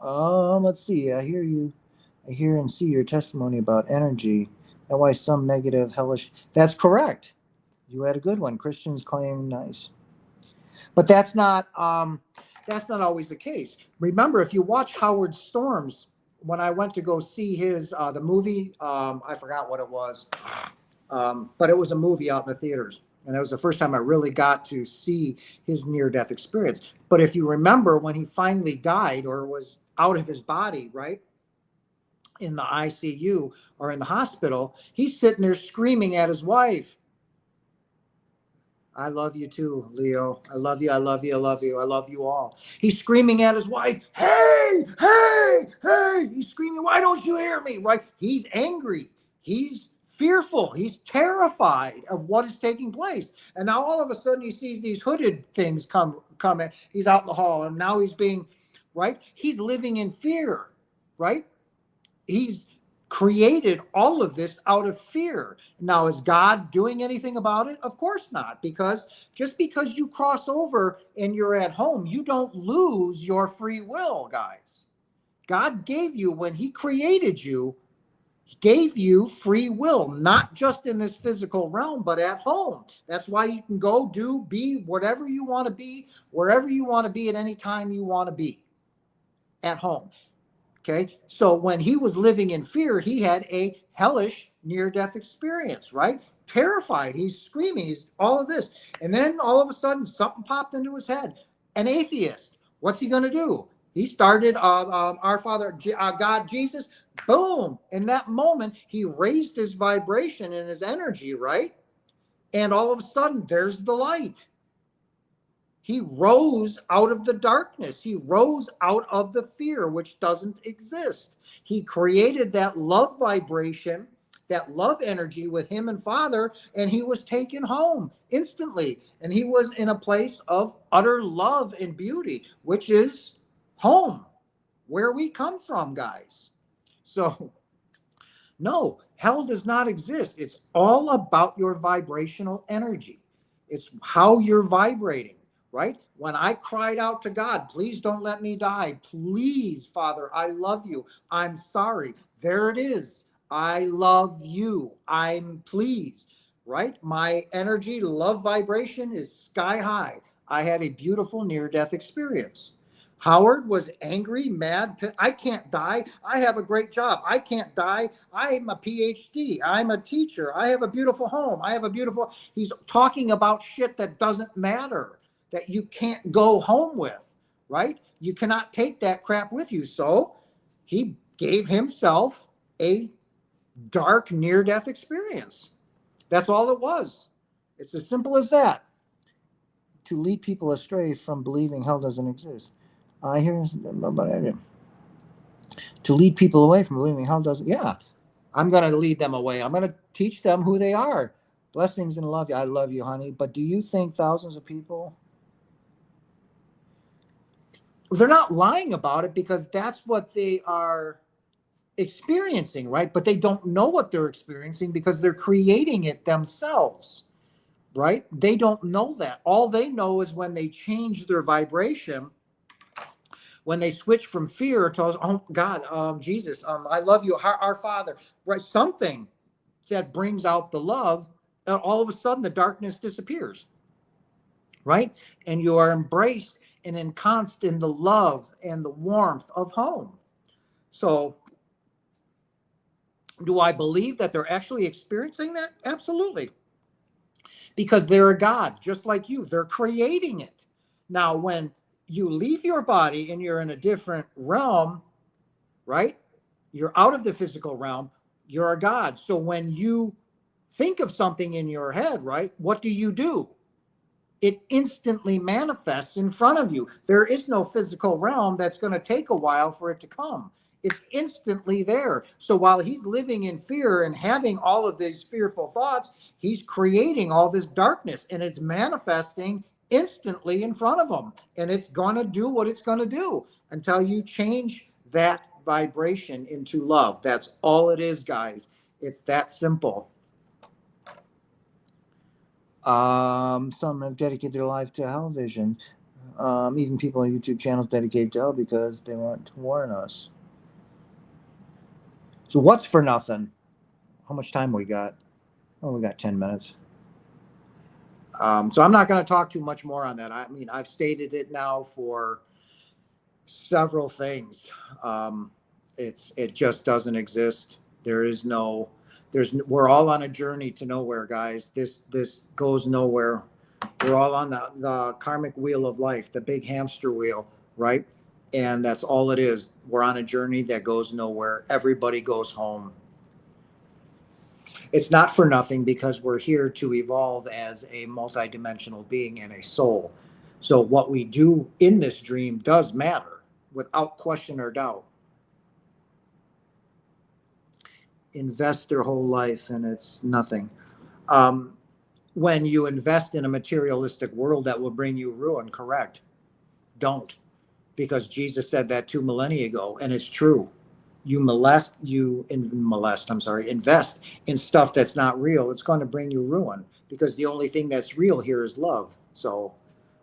Let's see. I hear and see your testimony about energy and why some negative, hellish. That's correct. You had a good one. Christians claim nice, but that's not always the case. Remember, if you watch Howard Storm's, when I went to go see his the movie, I forgot what it was, but it was a movie out in the theaters. And it was the first time I really got to see his near-death experience. But if you remember, when he finally died or was out of his body, right, in the ICU or in the hospital, he's sitting there screaming at his wife. I love you too, Leo. I love you. I love you. I love you. I love you all. He's screaming at his wife. Hey, hey, hey. He's screaming. Why don't you hear me? Right? He's angry. He's fearful. He's terrified of what is taking place. And now all of a sudden he sees these hooded things come in. He's out in the hall and now he's being, right? He's living in fear, right? He's created all of this out of fear. Now, is God doing anything about it? Of course not, because just because you cross over and you're at home, you don't lose your free will, guys. God gave you, when he created you, he gave you free will, not just in this physical realm, but at home. That's why you can go, do, be whatever you want to be, wherever you want to be at any time you want to be at home. Okay, so when he was living in fear, he had a hellish near-death experience, right? Terrified, he's screaming, he's all of this. And then all of a sudden, something popped into his head. An atheist, what's he going to do? He started Our Father, God, Jesus, boom. In that moment, he raised his vibration and his energy, right? And all of a sudden, there's the light. He rose out of the darkness. He rose out of the fear, which doesn't exist. He created that love vibration, that love energy with him and Father, and he was taken home instantly. And he was in a place of utter love and beauty, which is home, where we come from, guys. So, no, hell does not exist. It's all about your vibrational energy. It's how you're vibrating. Right? When I cried out to God, please don't let me die. Please, Father, I love you. I'm sorry. There it is. I love you. I'm pleased. Right? My energy, love vibration is sky high. I had a beautiful near-death experience. Howard was angry, mad. I can't die. I have a great job. I can't die. I'm a PhD. I'm a teacher. I have a beautiful home. He's talking about shit that doesn't matter, that you can't go home with, right? You cannot take that crap with you. So he gave himself a dark near-death experience. That's all it was. It's as simple as that. To lead people astray from believing hell doesn't exist. I hear, to lead people away from believing hell doesn't. Yeah, I'm going to lead them away. I'm going to teach them who they are. Blessings and love you. I love you, honey. But do you think thousands of people? They're not lying about it because that's what they are experiencing, right? But they don't know what they're experiencing because they're creating it themselves, right? They don't know that. All they know is when they change their vibration, when they switch from fear to, oh God, Jesus, I love you, our Father, right? Something that brings out the love, and all of a sudden the darkness disappears, right? And you are embraced and ensconced in the love and the warmth of home. So, do I believe that they're actually experiencing that? Absolutely. Because they're a God, just like you. They're creating it. Now, when you leave your body and you're in a different realm, right? You're out of the physical realm, you're a God. So when you think of something in your head, right, what do? It instantly manifests in front of you. There is no physical realm that's going to take a while for it to come. It's instantly there. So while he's living in fear and having all of these fearful thoughts, he's creating all this darkness, and it's manifesting instantly in front of him. And it's going to do what it's going to do until you change that vibration into love. That's all it is, guys. It's that simple. Some have dedicated their life to hell vision. Even people on YouTube channels dedicated to hell because they want to warn us. So what's for nothing? How much time we got? Oh, we got 10 minutes. So I'm not going to talk too much more on that. I mean, I've stated it now for several things. It just doesn't exist. We're all on a journey to nowhere, guys. This goes nowhere. We're all on the karmic wheel of life, the big hamster wheel, right? And that's all it is. We're on a journey that goes nowhere. Everybody goes home. It's not for nothing because we're here to evolve as a multidimensional being and a soul. So what we do in this dream does matter without question or doubt. Invest their whole life and it's nothing. When you invest in a materialistic world that will bring you ruin, correct? Don't, because Jesus said that 2 millennia ago, and it's true. Invest in stuff that's not real, it's going to bring you ruin, because the only thing that's real here is love. So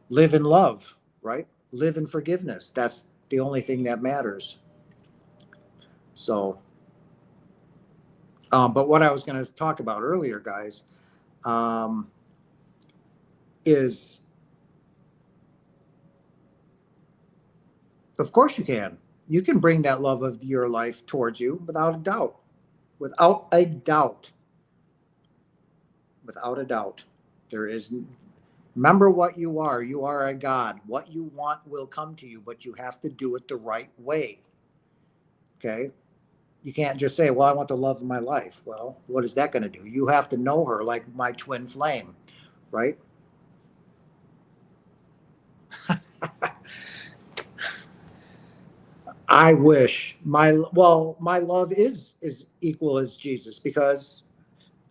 live in love, right? Live in forgiveness. That's the only thing that matters. So, but what I was going to talk about earlier, guys, is, of course you can. You can bring that love of your life towards you without a doubt. Without a doubt. Without a doubt. There is, remember what you are. You are a God. What you want will come to you, but you have to do it the right way. Okay? You can't just say, well, I want the love of my life. Well, what is that going to do? You have to know her like my twin flame, right? I wish my love is equal as Jesus, because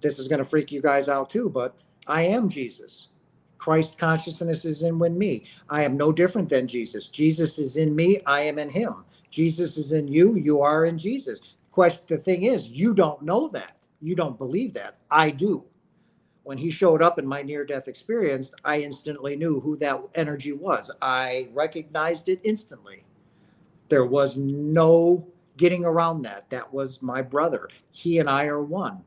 this is going to freak you guys out too, but I am Jesus. Christ consciousness is in me. I am no different than Jesus. Jesus is in me. I am in him. Jesus is in you. You are in Jesus. The thing is, you don't know that. You don't believe that. I do. When he showed up in my near-death experience, I instantly knew who that energy was. I recognized it instantly. There was no getting around that. That was my brother. He and I are one.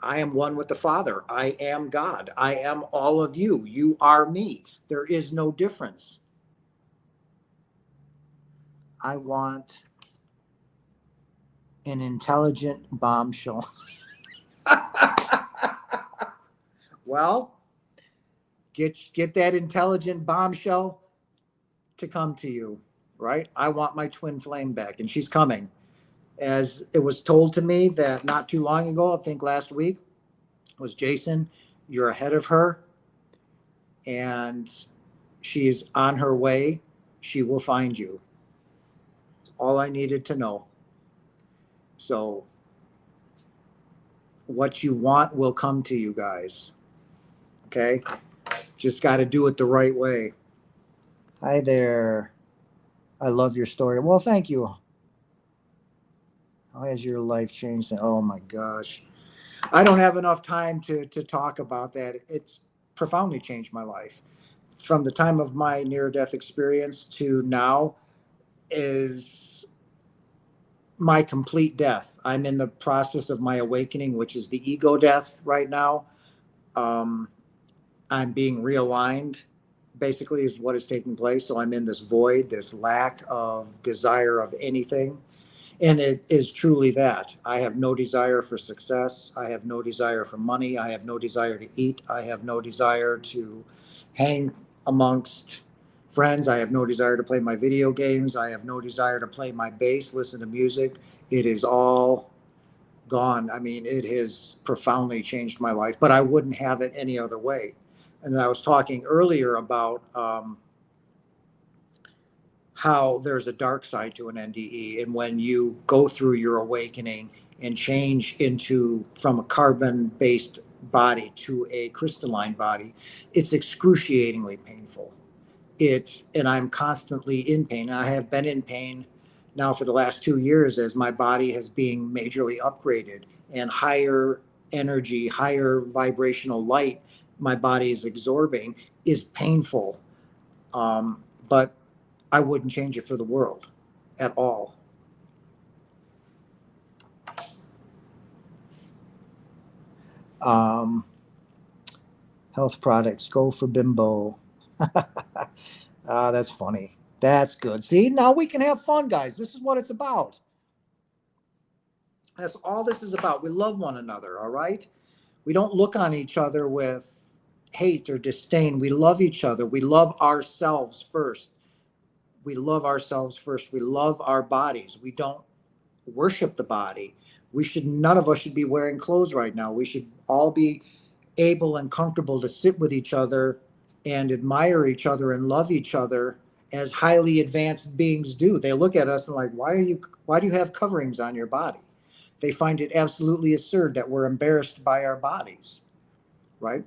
I am one with the Father. I am God. I am all of you. You are me. There is no difference. I want an intelligent bombshell. Well, get that intelligent bombshell to come to you, right? I want my twin flame back, and she's coming. As it was told to me that not too long ago, I think last week, was Jason, you're ahead of her, and she is on her way. She will find you. All I needed to know. So what you want will come to you guys. Okay? Just got to do it the right way. Hi there. I love your story. Well, thank you. How has your life changed? Oh my gosh. I don't have enough time to talk about that. It's profoundly changed my life. From the time of my near-death experience to now is my complete death. I'm in the process of my awakening, which is the ego death right now. I'm being realigned, basically, is what is taking place. So I'm in this void, this lack of desire of anything. And it is truly that. I have no desire for success. I have no desire for money. I have no desire to eat. I have no desire to hang amongst friends. I have no desire to play my video games. I have no desire to play my bass, listen to music. It is all gone. I mean, it has profoundly changed my life, but I wouldn't have it any other way. And I was talking earlier about how there's a dark side to an NDE. And when you go through your awakening and change from a carbon-based body to a crystalline body, it's excruciatingly painful. And I'm constantly in pain. I have been in pain now for the last 2 years as my body has been majorly upgraded, and higher energy, higher vibrational light my body is absorbing is painful. But I wouldn't change it for the world at all. Health products, go for bimbo. That's funny. That's good. See, now we can have fun, guys. This is what it's about. That's all this is about. We love one another, all right? We don't look on each other with hate or disdain. We love each other. We love ourselves first. We love ourselves first. We love our bodies. We don't worship the body. None of us should be wearing clothes right now. We should all be able and comfortable to sit with each other and admire each other and love each other as highly advanced beings do. They look at us and like, why do you have coverings on your body? They find it absolutely absurd that we're embarrassed by our bodies, right?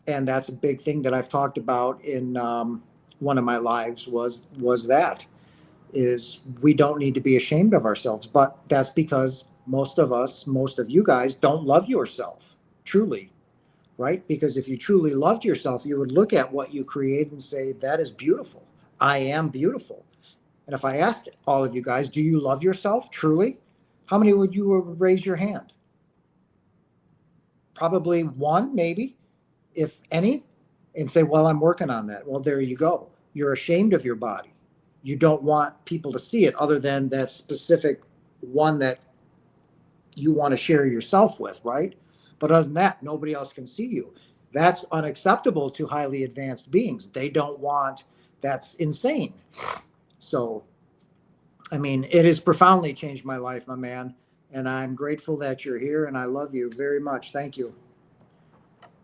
And that's a big thing that I've talked about in one of my lives was that is we don't need to be ashamed of ourselves. But that's because most of you guys don't love yourself truly, right? Because if you truly loved yourself, you would look at what you create and say, that is beautiful. I am beautiful. And if I asked all of you guys, do you love yourself truly? How many would you raise your hand? Probably one, maybe, if any, and say, well, I'm working on that. Well, there you go. You're ashamed of your body. You don't want people to see it other than that specific one that you want to share yourself with, right? But other than that, nobody else can see you. That's unacceptable to highly advanced beings. They don't want, that's insane. So, I mean, it has profoundly changed my life, my man. And I'm grateful that you're here and I love you very much. Thank you.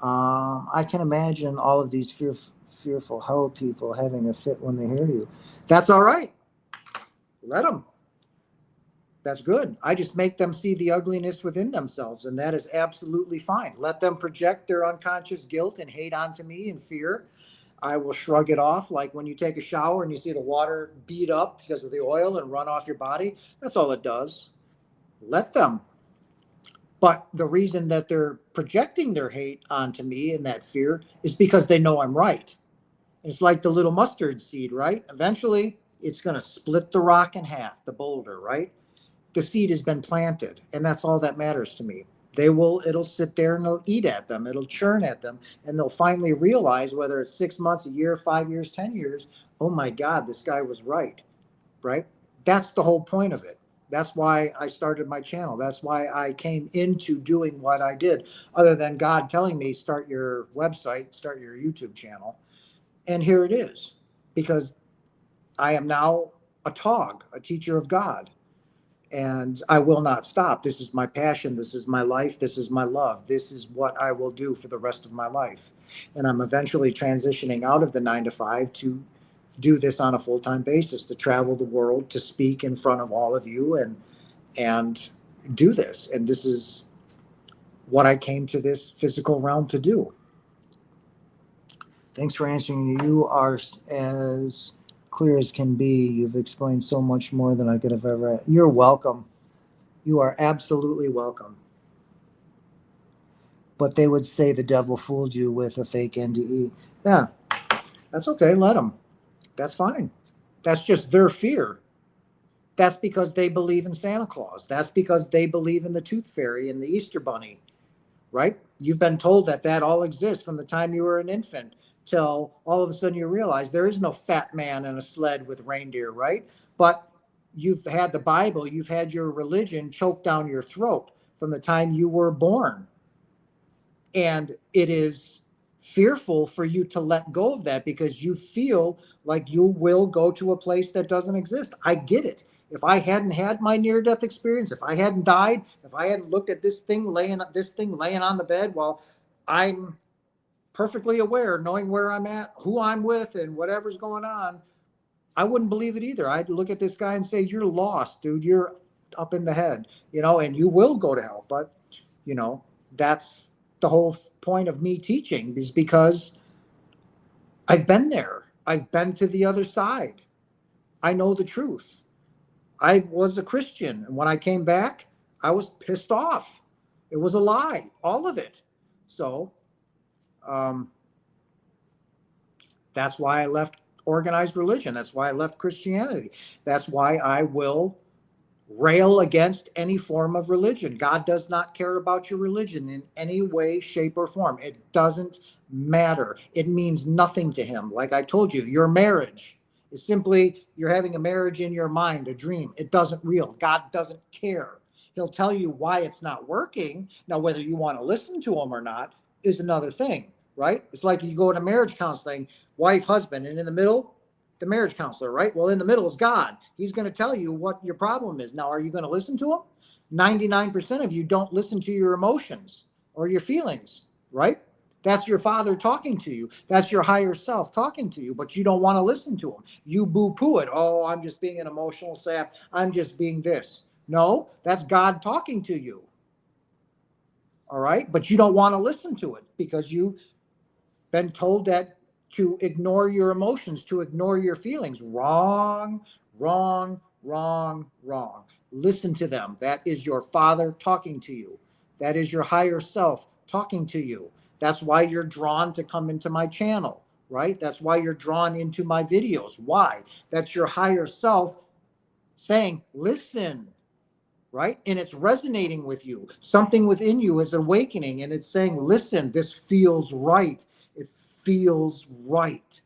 I can imagine all of these fearful hell people having a fit when they hear you. That's all right. Let them. That's good. I just make them see the ugliness within themselves, and that is absolutely fine. Let them project their unconscious guilt and hate onto me and fear. I will shrug it off, like when you take a shower and you see the water bead up because of the oil and run off your body. That's all it does. Let them. But the reason that they're projecting their hate onto me and that fear is because they know I'm right. It's like the little mustard seed, right? Eventually, it's going to split the rock in half, the boulder, right? The seed has been planted, and that's all that matters to me. It'll sit there and it'll eat at them, it'll churn at them, and they'll finally realize, whether it's 6 months, a year, 5 years, 10 years, oh my God, this guy was right, right? That's the whole point of it. That's why I started my channel. That's why I came into doing what I did, other than God telling me, start your website, start your YouTube channel. And here it is, because I am now a Tog, a teacher of God. And I will not stop. This is my passion. This is my life. This is my love. This is what I will do for the rest of my life. And I'm eventually transitioning out of the 9 to 5 to do this on a full-time basis, to travel the world, to speak in front of all of you and do this. And this is what I came to this physical realm to do. Thanks for answering. You are as clear as can be. You've explained so much more than I could have ever. You're welcome. You are absolutely welcome. But they would say the devil fooled you with a fake NDE. Yeah, that's okay. Let them. That's fine. That's just their fear. That's because they believe in Santa Claus. That's because they believe in the Tooth Fairy and the Easter Bunny, right? You've been told that that all exists from the time you were an infant till all of a sudden you realize there is no fat man in a sled with reindeer, right? But you've had the Bible, you've had your religion choke down your throat from the time you were born. And it is fearful for you to let go of that because you feel like you will go to a place that doesn't exist. I get it. If I hadn't had my near-death experience, if I hadn't died, if I hadn't looked at this thing laying on the bed while I'm perfectly aware, knowing where I'm at, who I'm with, and whatever's going on, I wouldn't believe it either. I'd look at this guy and say, you're lost, dude. You're up in the head, and you will go to hell. But, that's the whole point of me teaching, is because I've been there. I've been to the other side. I know the truth. I was a Christian, and when I came back, I was pissed off. It was a lie, all of it. So that's why I left organized religion. That's why I left Christianity. That's why I will rail against any form of religion. God does not care about your religion in any way, shape, or form. It doesn't matter. It means nothing to him. Like I told you, your marriage is simply you're having a marriage in your mind, a dream. It doesn't real. God doesn't care. He'll tell you why it's not working. Now, whether you want to listen to him or not is another thing, right? It's like you go to marriage counseling, wife, husband, and in the middle, the marriage counselor, right? Well, in the middle is God. He's going to tell you what your problem is. Now, are you going to listen to him? 99% of you don't listen to your emotions or your feelings, right? That's your father talking to you. That's your higher self talking to you, but you don't want to listen to him. You boo-poo it. Oh, I'm just being an emotional sap. I'm just being this. No, that's God talking to you. All right? But you don't want to listen to it because you've been told that to ignore your emotions, to ignore your feelings. Wrong, wrong, wrong, wrong. Listen to them. That is your father talking to you. That is your higher self talking to you. That's why you're drawn to come into my channel, right? That's why you're drawn into my videos. Why? That's your higher self saying, listen, right? And it's resonating with you. Something within you is awakening and it's saying, listen, this feels right. It feels right.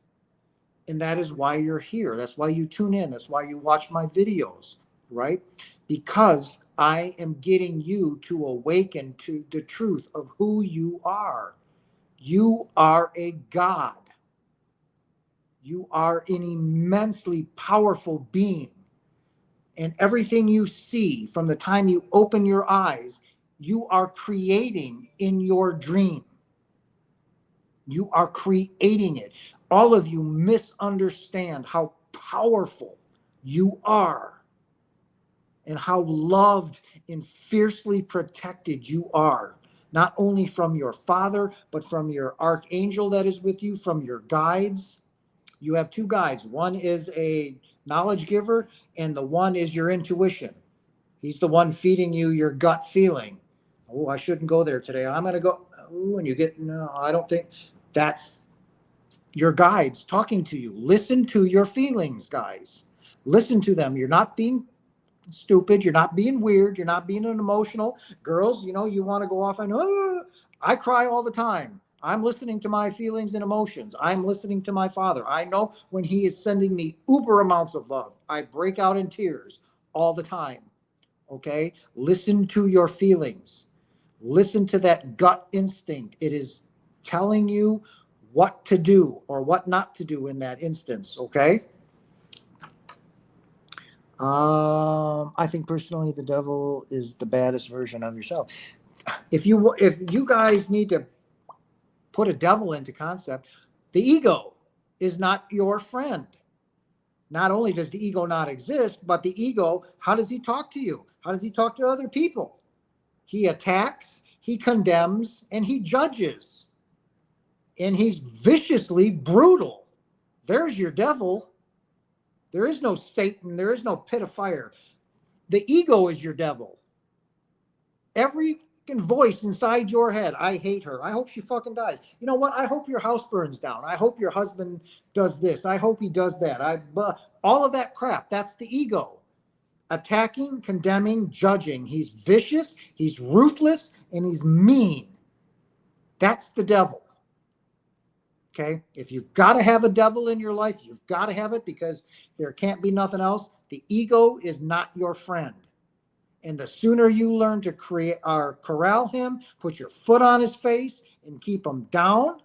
And that is why you're here. That's why you tune in. That's why you watch my videos, right? Because I am getting you to awaken to the truth of who you are. You are a God. You are an immensely powerful being. And everything you see from the time you open your eyes, you are creating in your dream. You are creating it. All of you misunderstand how powerful you are and how loved and fiercely protected you are, not only from your father, but from your archangel that is with you, from your guides. You have two guides. One is a knowledge giver, and the one is your intuition. He's the one feeding you your gut feeling. Oh, I shouldn't go there today. I'm going to go. Oh, and you get, no, I don't think. That's your guides talking to you. Listen to your feelings, guys. Listen to them. You're not being stupid. You're not being weird. You're not being an emotional. Girls, you know, you want to go off and, oh, I cry all the time. I'm listening to my feelings and emotions. I'm listening to my father. I know when he is sending me uber amounts of love. I break out in tears all the time. Okay? Listen to your feelings. Listen to that gut instinct. It is telling you what to do or what not to do in that instance. Okay? I think personally the devil is the baddest version of yourself. If you guys need to put a devil into concept, the ego is not your friend. Not only does the ego not exist, but the ego, how does he talk to you? How does he talk to other people? He attacks, he condemns, and he judges. And he's viciously brutal. There's your devil. There is no Satan. There is no pit of fire. The ego is your devil. Every voice inside your head, I hate her. I hope she fucking dies. You know what? I hope your house burns down. I hope your husband does this. I hope he does that. All of that crap, that's the ego. Attacking, condemning, judging. He's vicious, he's ruthless, and he's mean. That's the devil. Okay? If you've got to have a devil in your life, you've got to have it because there can't be nothing else. The ego is not your friend. And the sooner you learn to create or corral him, put your foot on his face and keep him down,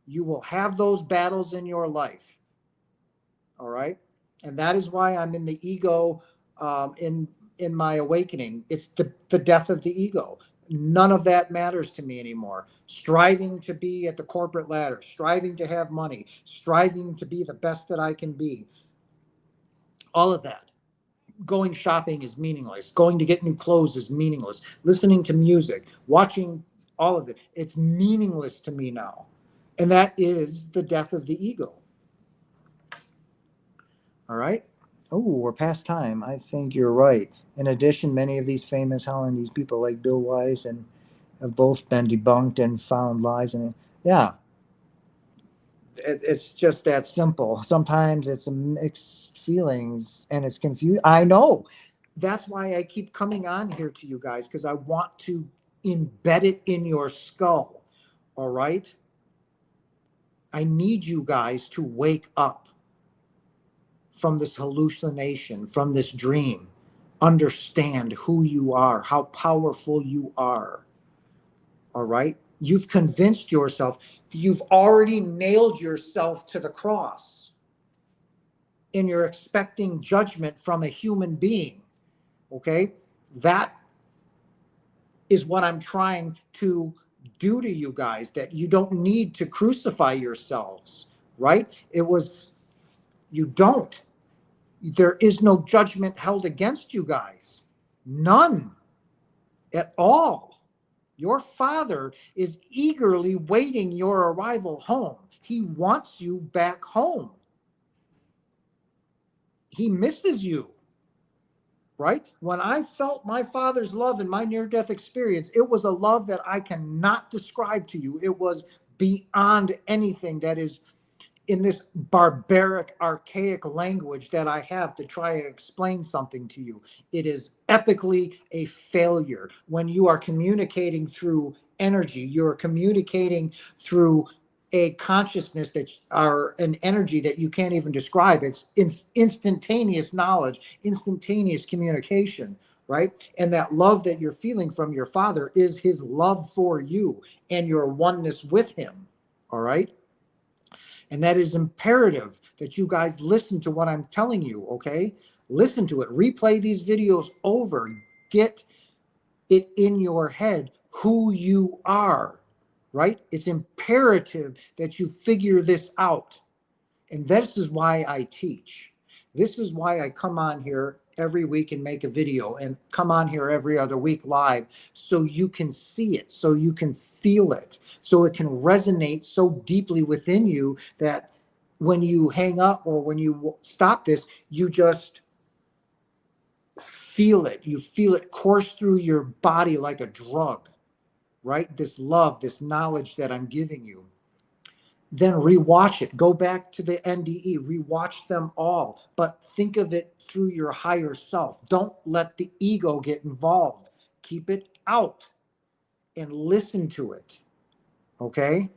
you will have those battles in your life. All right? And that is why I'm in the ego in my awakening. It's the death of the ego. None of that matters to me anymore. Striving to be at the corporate ladder, striving to have money, striving to be the best that I can be. All of that. Going shopping is meaningless. Going to get new clothes is meaningless. Listening to music, watching all of it, it's meaningless to me now. And that is the death of the ego. All right? Oh, we're past time. I think you're right. In addition, many of these famous Hollandese people like Bill Wise and have both been debunked and found lies. And yeah, it's just that simple. Sometimes it's mixed feelings and it's confused. I know. That's why I keep coming on here to you guys, because I want to embed it in your skull. All right? I need you guys to wake up from this hallucination, from this dream. Understand who you are, how powerful you are. All right? You've convinced yourself, you've already nailed yourself to the cross, and you're expecting judgment from a human being. Okay? That is what I'm trying to do to you guys, that you don't need to crucify yourselves, right? You don't. There is no judgment held against you guys. None at all. Your Father is eagerly waiting your arrival home. He wants you back home. He misses you, right? When I felt my Father's love in my near-death experience, it was a love that I cannot describe to you. It was beyond anything that is in this barbaric, archaic language that I have to try and explain something to you. It is epically a failure. When you are communicating through energy, you're communicating through a consciousness that are an energy that you can't even describe. It's instantaneous knowledge, instantaneous communication, right? And that love that you're feeling from your Father is his love for you and your oneness with him, all right? And that is imperative that you guys listen to what I'm telling you, okay? Listen to it. Replay these videos over. Get it in your head who you are, right? It's imperative that you figure this out. And this is why I teach. This is why I come on here every week and make a video, and come on here every other week live, so you can see it, so you can feel it, so it can resonate so deeply within you that when you hang up or when you stop this, you just feel it. You feel it course through your body like a drug, right? This love, this knowledge that I'm giving you. Then rewatch it. Go back to the NDE, rewatch them all, but think of it through your higher self. Don't let the ego get involved. Keep it out and listen to it. Okay?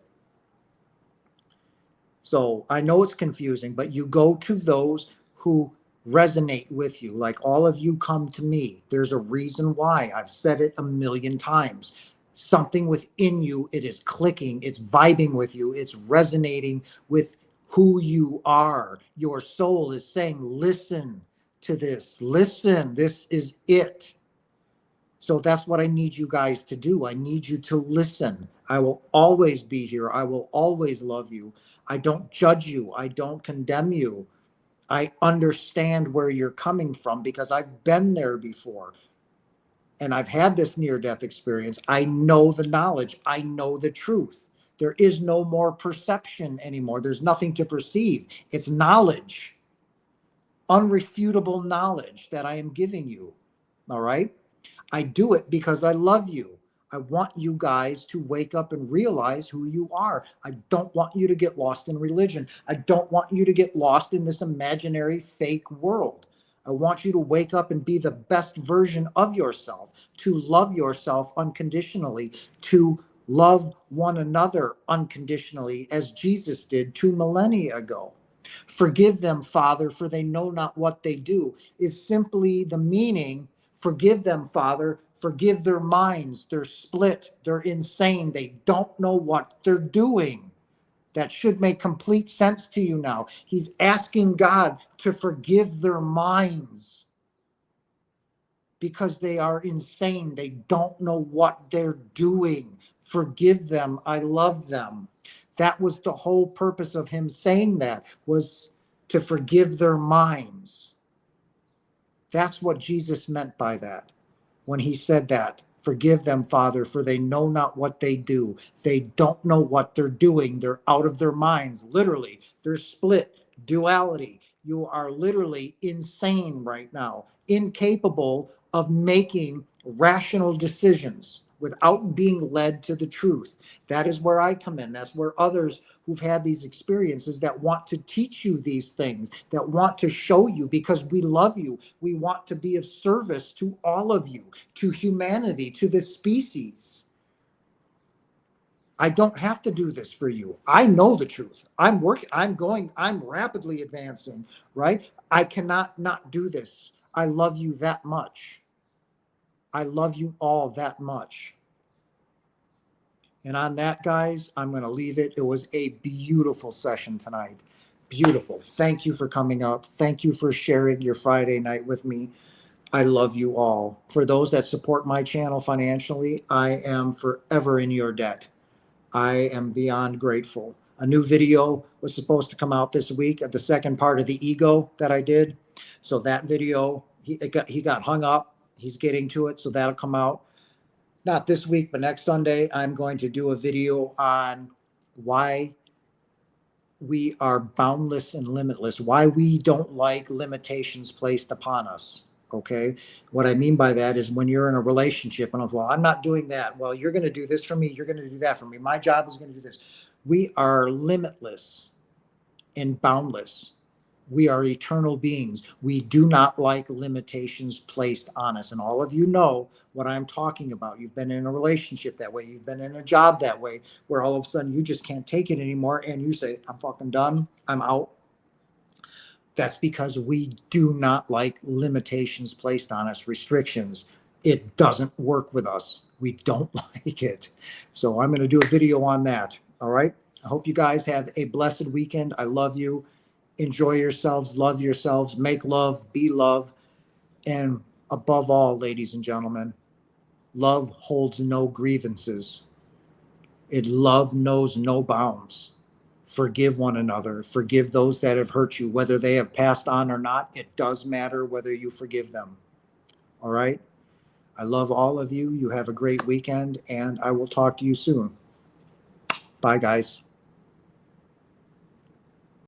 So I know it's confusing, but you go to those who resonate with you. Like all of you come to me. There's a reason why. I've said it a million times. Something within you, it is clicking, it's vibing with you, it's resonating with who you are. Your soul is saying, listen to this, listen, this is it. So that's what I need you guys to do. I need you to listen. I will always be here. I will always love you. I don't judge you. I don't condemn you. I understand where you're coming from because I've been there before. And I've had this near-death experience. I know the knowledge. I know the truth. There is no more perception anymore. There's nothing to perceive. It's knowledge, unrefutable knowledge that I am giving you. All right? I do it because I love you. I want you guys to wake up and realize who you are. I don't want you to get lost in religion. I don't want you to get lost in this imaginary fake world. I want you to wake up and be the best version of yourself, to love yourself unconditionally, to love one another unconditionally, as Jesus did 2 millennia ago. Forgive them, Father, for they know not what they do, is simply the meaning. Forgive them, Father. Forgive their minds. They're split. They're insane. They don't know what they're doing. That should make complete sense to you now. He's asking God to forgive their minds because they are insane. They don't know what they're doing. Forgive them. I love them. That was the whole purpose of him saying that, was to forgive their minds. That's what Jesus meant by that when he said that. Forgive them, Father, for they know not what they do. They don't know what they're doing. They're out of their minds, literally. They're split. Duality. You are literally insane right now, incapable of making rational decisions, without being led to the truth. That is where I come in. That's where others who've had these experiences that want to teach you these things, that want to show you, because we love you. We want to be of service to all of you, to humanity, to the species. I don't have to do this for you. I know the truth. I'm working, I'm rapidly advancing, right? I cannot not do this. I love you that much. I love you all that much. And on that, guys, I'm going to leave it. It was a beautiful session tonight. Beautiful. Thank you for coming up. Thank you for sharing your Friday night with me. I love you all. For those that support my channel financially, I am forever in your debt. I am beyond grateful. A new video was supposed to come out this week at the second part of the ego that I did. So that video, he got hung up. He's getting to it, so that'll come out. Not this week, but next Sunday, I'm going to do a video on why we are boundless and limitless, why we don't like limitations placed upon us. Okay. What I mean by that is when you're in a relationship and, well, I'm not doing that. Well, you're going to do this for me. You're going to do that for me. My job is going to do this. We are limitless and boundless. We are eternal beings. We do not like limitations placed on us. And all of you know what I'm talking about. You've been in a relationship that way. You've been in a job that way, where all of a sudden you just can't take it anymore. And you say, I'm fucking done. I'm out. That's because we do not like limitations placed on us, restrictions. It doesn't work with us. We don't like it. So I'm going to do a video on that. All right. I hope you guys have a blessed weekend. I love you. Enjoy yourselves, love yourselves, make love, be love. And above all, ladies and gentlemen, love holds no grievances. Love knows no bounds. Forgive one another. Forgive those that have hurt you, whether they have passed on or not. It does matter whether you forgive them. All right? I love all of you. You have a great weekend, and I will talk to you soon. Bye, guys.